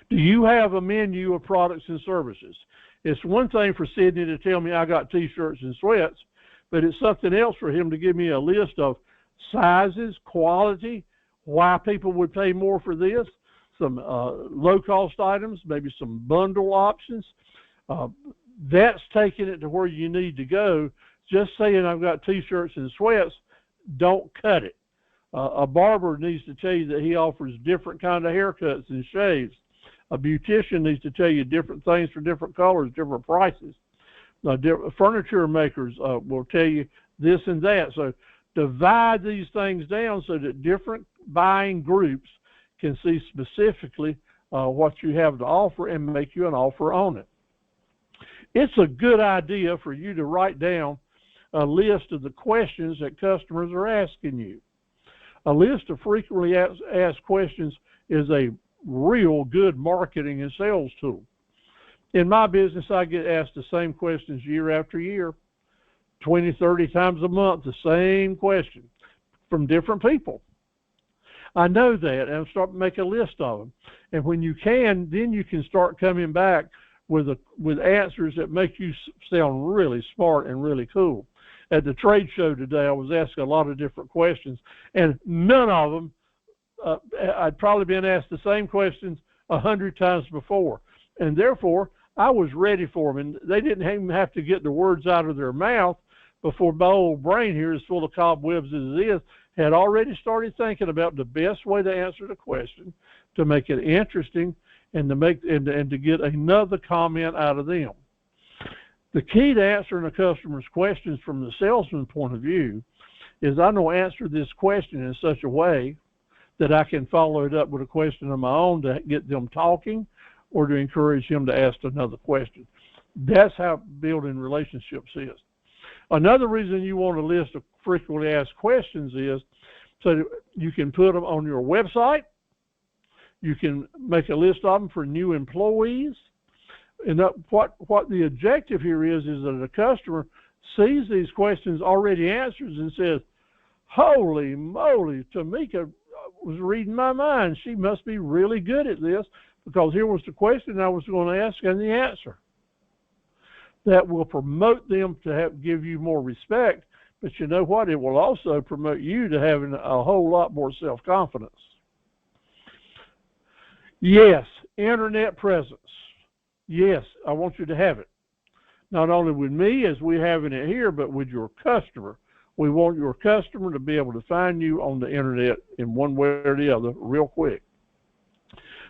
[SPEAKER 1] Do you have a menu of products and services? It's one thing for Sydney to tell me I got T-shirts and sweats, but it's something else for him to give me a list of sizes, quality, why people would pay more for this, some low-cost items, maybe some bundle options. That's taking it to where you need to go. Just saying I've got T-shirts and sweats don't cut it. A barber needs to tell you that he offers different kind of haircuts and shaves. A beautician needs to tell you different things for different colors, different prices. Furniture makers will tell you this and that. So divide these things down so that different buying groups can see specifically what you have to offer and make you an offer on it. It's a good idea for you to write down a list of the questions that customers are asking you. A list of frequently asked questions is a real good marketing and sales tool. In my business, I get asked the same questions year after year, 20, 30 times a month, the same question from different people. I know that, and I start to make a list of them. And when you can, then you can start coming back with answers that make you sound really smart and really cool. At the trade show today, I was asked a lot of different questions, and none of them, I'd probably been asked the same questions 100 times before. And therefore, I was ready for them. And they didn't even have to get the words out of their mouth before my old brain here, as full of cobwebs as it is, had already started thinking about the best way to answer the question, to make it interesting, and to get another comment out of them. The key to answering a customer's questions from the salesman's point of view is I know answer this question in such a way that I can follow it up with a question of my own to get them talking, or to encourage him to ask another question. That's how building relationships is. Another reason you want a list of frequently asked questions is so that you can put them on your website. You can make a list of them for new employees. And what the objective here is that a customer sees these questions already answered and says, holy moly, Tamika was reading my mind. She must be really good at this, because here was the question I was going to ask and the answer. That will promote them to give you more respect, but you know what? It will also promote you to having a whole lot more self-confidence. Yes, internet presence. Yes, I want you to have it. Not only with me as we're having it here, but with your customer. We want your customer to be able to find you on the internet in one way or the other real quick.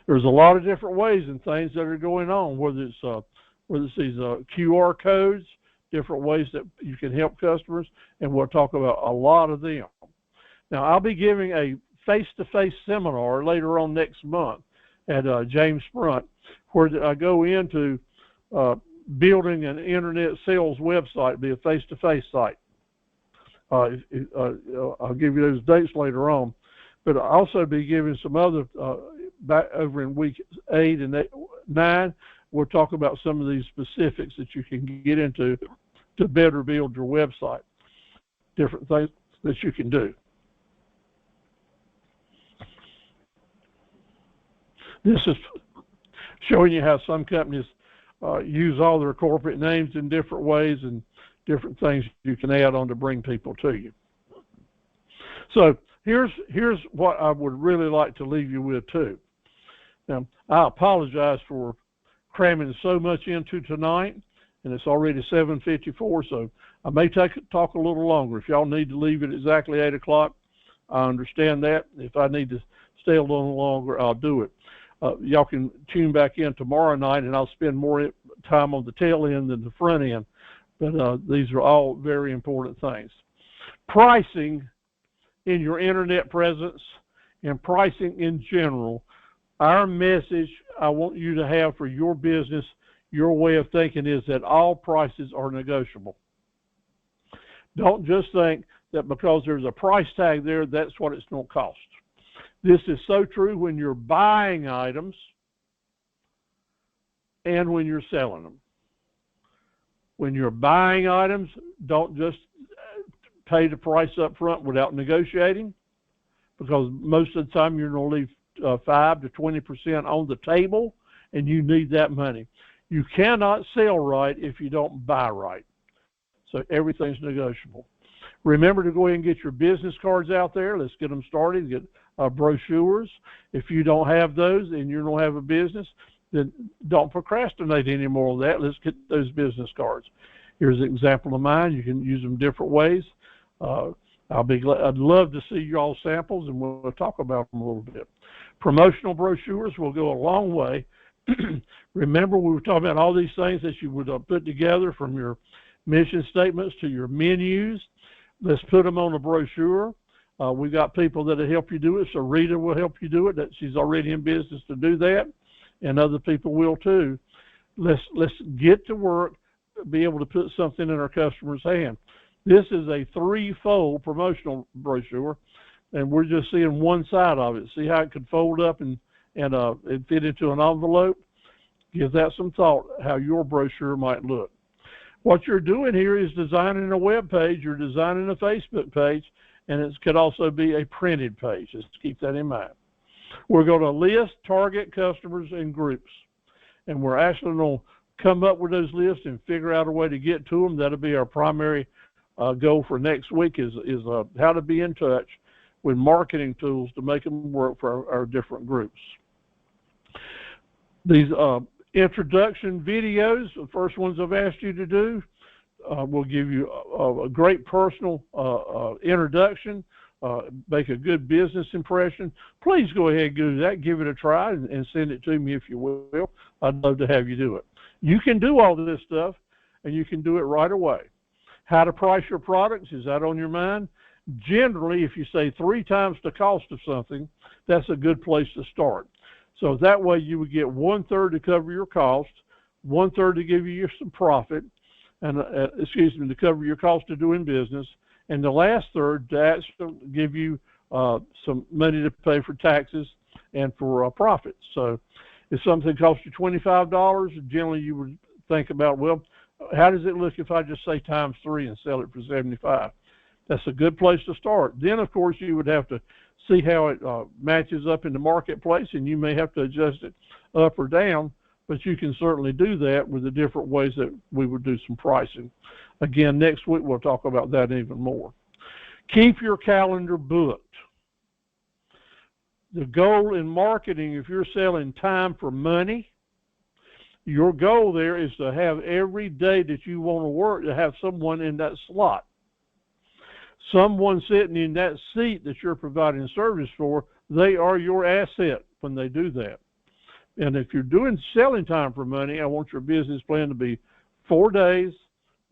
[SPEAKER 1] There's a lot of different ways and things that are going on, whether it's these QR codes, different ways that you can help customers, and we'll talk about a lot of them. Now, I'll be giving a face-to-face seminar later on next month at James Brunt, where I go into building an internet sales website. It'll be a face-to-face site. I'll give you those dates later on, but I'll also be giving some other back over in week 8 and 9. We'll talk about some of these specifics that you can get into to better build your website, different things that you can do. This is showing you how some companies use all their corporate names in different ways and different things you can add on to bring people to you. So here's what I would really like to leave you with too. Now, I apologize for cramming so much into tonight, and it's already 7:54, so I may talk a little longer. If y'all need to leave at exactly 8 o'clock, I understand that. If I need to stay a little longer, I'll do it. Y'all can tune back in tomorrow night, and I'll spend more time on the tail end than the front end. But these are all very important things. Pricing in your internet presence and pricing in general, our message I want you to have for your business, your way of thinking, is that all prices are negotiable. Don't just think that because there's a price tag there, that's what it's going to cost. This is so true when you're buying items and when you're selling them. When you're buying items, don't just pay the price up front without negotiating, because most of the time you're going to leave 5 to 20% on the table, and you need that money. You cannot sell right if you don't buy right. So everything's negotiable. Remember to go ahead and get your business cards out there. Let's get them started. Get brochures. If you don't have those and you don't have a business, then don't procrastinate anymore on that. Let's get those business cards. Here's an example of mine. You can use them different ways. I'd love to see y'all samples, and we'll talk about them a little bit. Promotional brochures will go a long way. Remember, we were talking about all these things that you would put together, from your mission statements to your menus. Let's put them on a brochure. We've got people that will help you do it. So Rita will help you do it. She's already in business to do that, and other people will too. Let's get to work, be able to put something in our customer's hand. This is a 3-fold promotional brochure, and we're just seeing one side of it. See how it could fold up and fit into an envelope? Give that some thought, how your brochure might look. What you're doing here is designing a web page. You're designing a Facebook page, and it could also be a printed page. Just keep that in mind. We're going to list target customers in groups, and we're actually going to come up with those lists and figure out a way to get to them. That'll be our primary goal for next week, is how to be in touch with marketing tools to make them work for our different groups. These introduction videos, the first ones I've asked you to do, will give you a great personal introduction, make a good business impression. Please go ahead and do that. Give it a try and send it to me if you will. I'd love to have you do it. You can do all of this stuff, and you can do it right away. How to price your products, is that on your mind? Generally, if you say 3 times the cost of something, that's a good place to start. So that way you would get 1/3 to cover your cost, 1/3 to give you some profit, and to cover your cost of doing business, and the last third to actually give you some money to pay for taxes and for profits. So If something costs you $25, generally you would think about, well, how does it look if I just say times 3 and sell it for 75? That's a good place to start. Then, of course, you would have to see how it matches up in the marketplace, and you may have to adjust it up or down, but you can certainly do that with the different ways that we would do some pricing. Again, next week we'll talk about that even more. Keep your calendar booked. The goal in marketing, if you're selling time for money, your goal there is to have every day that you want to work to have someone in that slot. Someone sitting in that seat that you're providing service for, they are your asset when they do that. And if you're doing selling time for money, I want your business plan to be 4 days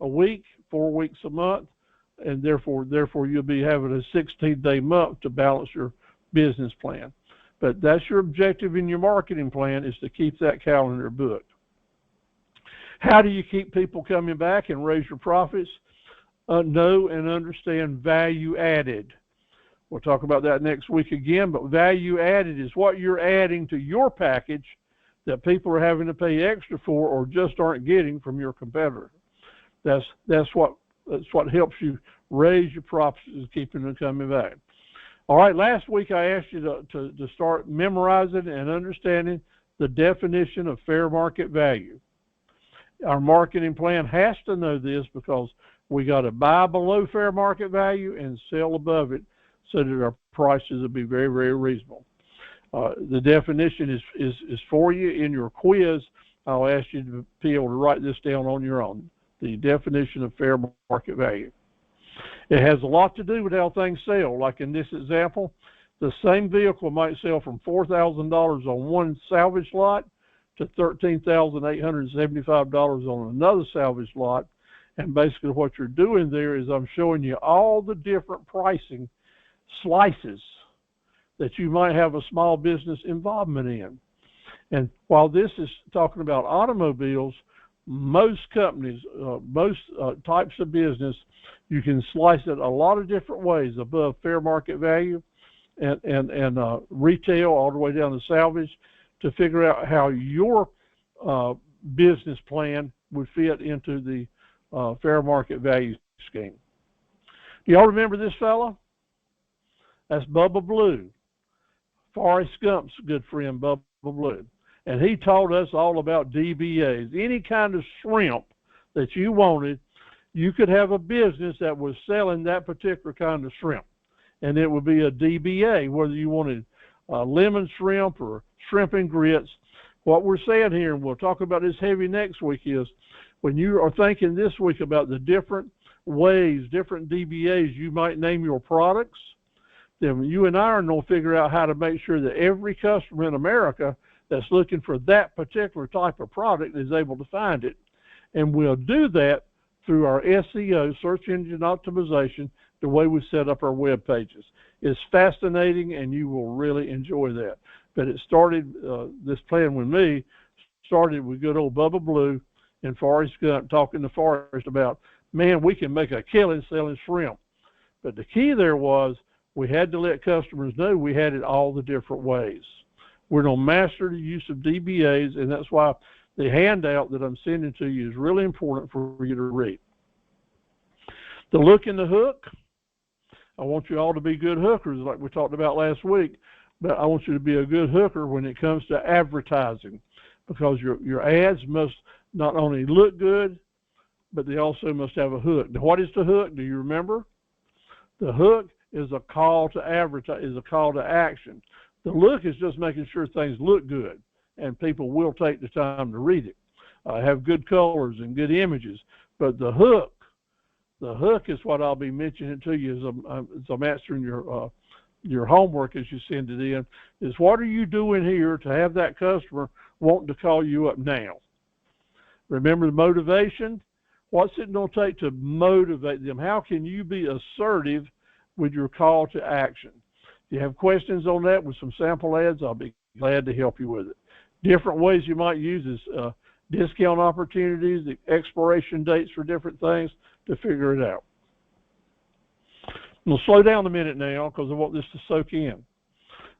[SPEAKER 1] a week, 4 weeks a month, and therefore you'll be having a 16-day month to balance your business plan. But that's your objective in your marketing plan, is to keep that calendar booked. How do you keep people coming back and raise your profits? Know and understand value added. We'll talk about that next week again, but value added is what you're adding to your package that people are having to pay extra for or just aren't getting from your competitor. That's what helps you raise your profits, is keeping them coming back. All right, last week I asked you to start memorizing and understanding the definition of fair market value. Our marketing plan has to know this, because we got to buy below fair market value and sell above it, so that our prices will be very, very reasonable. The definition is for you in your quiz. I'll ask you to be able to write this down on your own. The definition of fair market value. It has a lot to do with how things sell. Like in this example, the same vehicle might sell from $4,000 on one salvage lot to $13,875 on another salvage lot. And basically what you're doing there is I'm showing you all the different pricing slices that you might have a small business involvement in. And while this is talking about automobiles, most companies, most types of business, you can slice it a lot of different ways above fair market value and retail all the way down to salvage, to figure out how your business plan would fit into the fair market value scheme. Do y'all remember this fella? That's Bubba Blue, Forrest Gump's good friend, Bubba Blue. And he taught us all about DBAs. Any kind of shrimp that you wanted, you could have a business that was selling that particular kind of shrimp. And it would be a DBA, whether you wanted lemon shrimp or shrimp and grits. What we're saying here, and we'll talk about this heavy next week, is when you are thinking this week about the different ways, different DBAs you might name your products, then you and I are going to figure out how to make sure that every customer in America that's looking for that particular type of product is able to find it. And we'll do that through our SEO, search engine optimization, the way we set up our web pages. It's fascinating, and you will really enjoy that. But it started, this plan with me, started with good old Bubba Blue and Forrest Gump, talking to Forrest about, man, we can make a killing selling shrimp. But the key there was we had to let customers know we had it all the different ways. We're going to master the use of DBAs, and that's why the handout that I'm sending to you is really important for you to read. The look and the hook. I want you all to be good hookers, like we talked about last week, but I want you to be a good hooker when it comes to advertising, because your ads must not only look good, but they also must have a hook. Now, what is the hook? Do you remember? The hook is a call to advertise, is a call to action. The look is just making sure things look good, and people will take the time to read it. Have good colors and good images. But the hook is what I'll be mentioning to you as I'm answering your homework as you send it in, is what are you doing here to have that customer wanting to call you up now? Remember the motivation? What's it going to take to motivate them? How can you be assertive with your call to action? If you have questions on that with some sample ads, I'll be glad to help you with it. Different ways you might use is discount opportunities, the expiration dates for different things to figure it out. We'll slow down a minute now because I want this to soak in.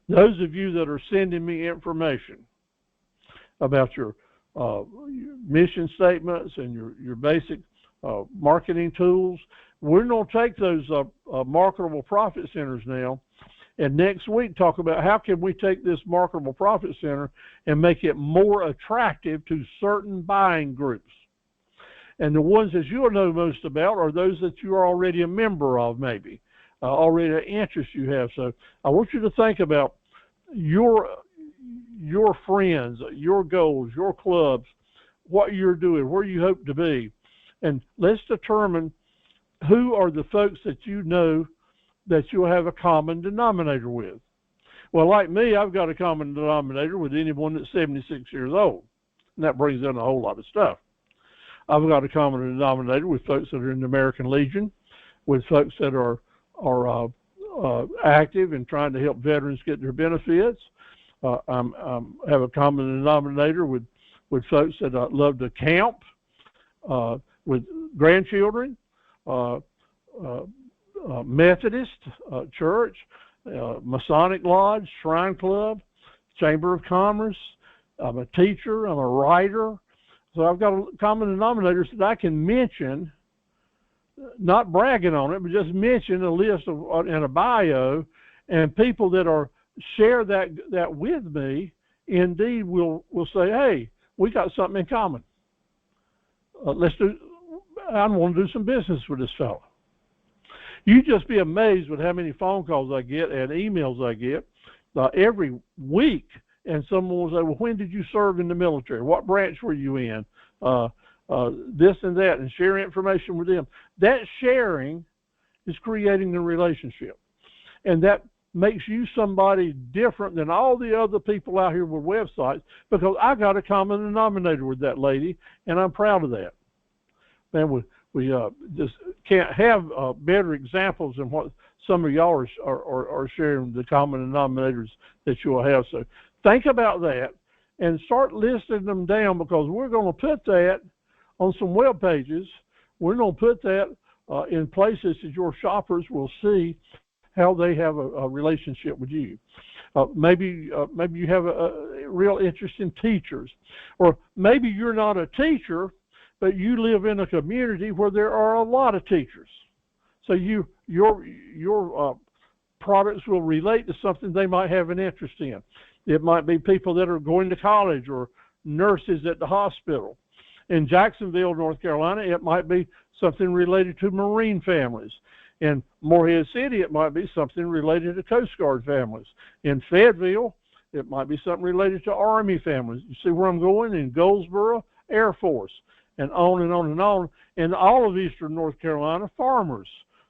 [SPEAKER 1] Those of you that are sending me information, about your mission statements and your basic marketing tools. We're going to take those marketable profit centers now, and next week talk about how can we take this marketable profit center and make it more attractive to certain buying groups. And the ones that you'll know most about are those that you are already a member of, maybe, already an interest you have. So I want you to think about your friends, your goals, your clubs, what you're doing, where you hope to be. And let's determine who are the folks that you know that you'll have a common denominator with. Well, like me, I've got a common denominator with anyone that's 76 years old. And that brings in a whole lot of stuff. I've got a common denominator with folks that are in the American Legion, with folks that are active and trying to help veterans get their benefits. I have a common denominator with folks that love to camp, with grandchildren, Methodist Church, Masonic Lodge, Shrine Club, Chamber of Commerce. I'm a teacher. I'm a writer. So I've got a common denominator that I can mention, not bragging on it, but just mention a list of in a bio, and people that are share that with me, indeed will say, hey, we got something in common. I want to do some business with this fellow. You'd just be amazed with how many phone calls I get and emails I get every week. And someone will say, well, when did you serve in the military? What branch were you in? This and that, and share information with them. That sharing is creating a relationship. And that makes you somebody different than all the other people out here with websites, because I got a common denominator with that lady, and I'm proud of that. Man, we just can't have better examples than what some of y'all are sharing, the common denominators that you'll have. So think about that and start listing them down, because we're going to put that on some web pages. We're going to put that in places that your shoppers will see how they have a relationship with you. Maybe you have a real interest in teachers, or maybe you're not a teacher, but you live in a community where there are a lot of teachers. So your products will relate to something they might have an interest in. It might be people that are going to college or nurses at the hospital. In Jacksonville, North Carolina, it might be something related to Marine families. In Morehead City, it might be something related to Coast Guard families. In Fayetteville, it might be something related to Army families. You see where I'm going? In Goldsboro, Air Force, and on and on and on. In all of eastern North Carolina, farmers,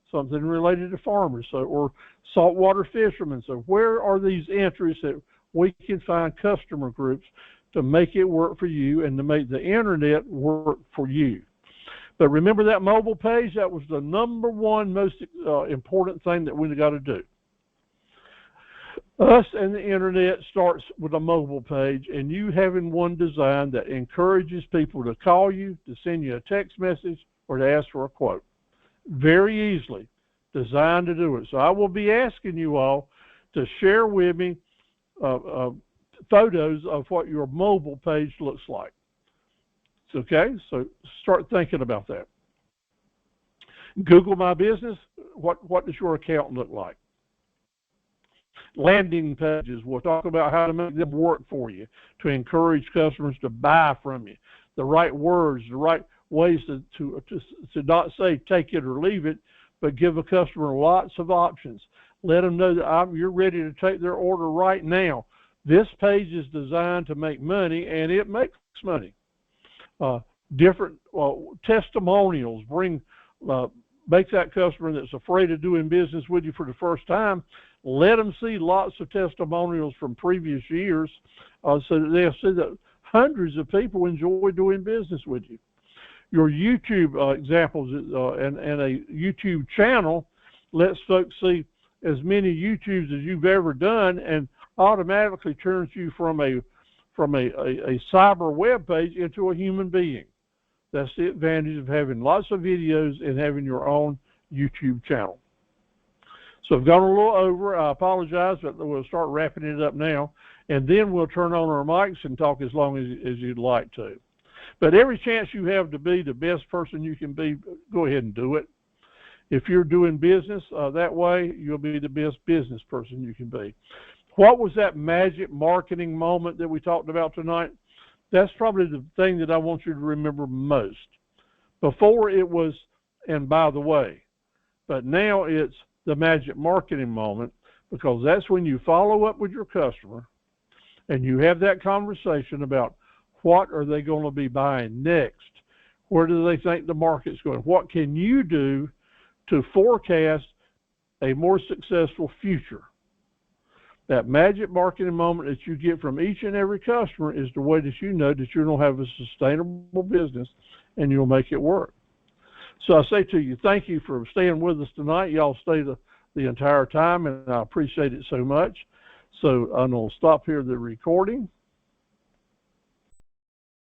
[SPEAKER 1] something related to farmers, so, or saltwater fishermen. So where are these interests that we can find customer groups to make it work for you and to make the internet work for you? But remember that mobile page, that was the number one most important thing that we've got to do. Us and the internet starts with a mobile page, and you having one design that encourages people to call you, to send you a text message, or to ask for a quote. Very easily designed to do it. So I will be asking you all to share with me photos of what your mobile page looks like. Okay, so start thinking about that. Google My Business. What does your account look like? Landing pages. We'll talk about how to make them work for you, to encourage customers to buy from you. The right words, the right ways to not say take it or leave it, but give a customer lots of options. Let them know that you're ready to take their order right now. This page is designed to make money, and it makes money. Different testimonials. Make that customer that's afraid of doing business with you for the first time, let them see lots of testimonials from previous years, so that they'll see that hundreds of people enjoy doing business with you. Your YouTube examples and a YouTube channel lets folks see as many YouTubes as you've ever done, and automatically turns you from a cyber web page into a human being. That's the advantage of having lots of videos and having your own YouTube channel. So I've gone a little over. I apologize, but we'll start wrapping it up now. And then we'll turn on our mics and talk as long as you'd like to. But every chance you have to be the best person you can be, go ahead and do it. If you're doing business that way, you'll be the best business person you can be. What was that magic marketing moment that we talked about tonight? That's probably the thing that I want you to remember most. Before it was, and by the way, but now it's the magic marketing moment, because that's when you follow up with your customer and you have that conversation about what are they going to be buying next? Where do they think the market's going? What can you do to forecast a more successful future? That magic marketing moment that you get from each and every customer is the way that you know that you're going to have a sustainable business and you'll make it work. So I say to you, thank you for staying with us tonight. Y'all stay the entire time, and I appreciate it so much. So I'm going to stop here the recording.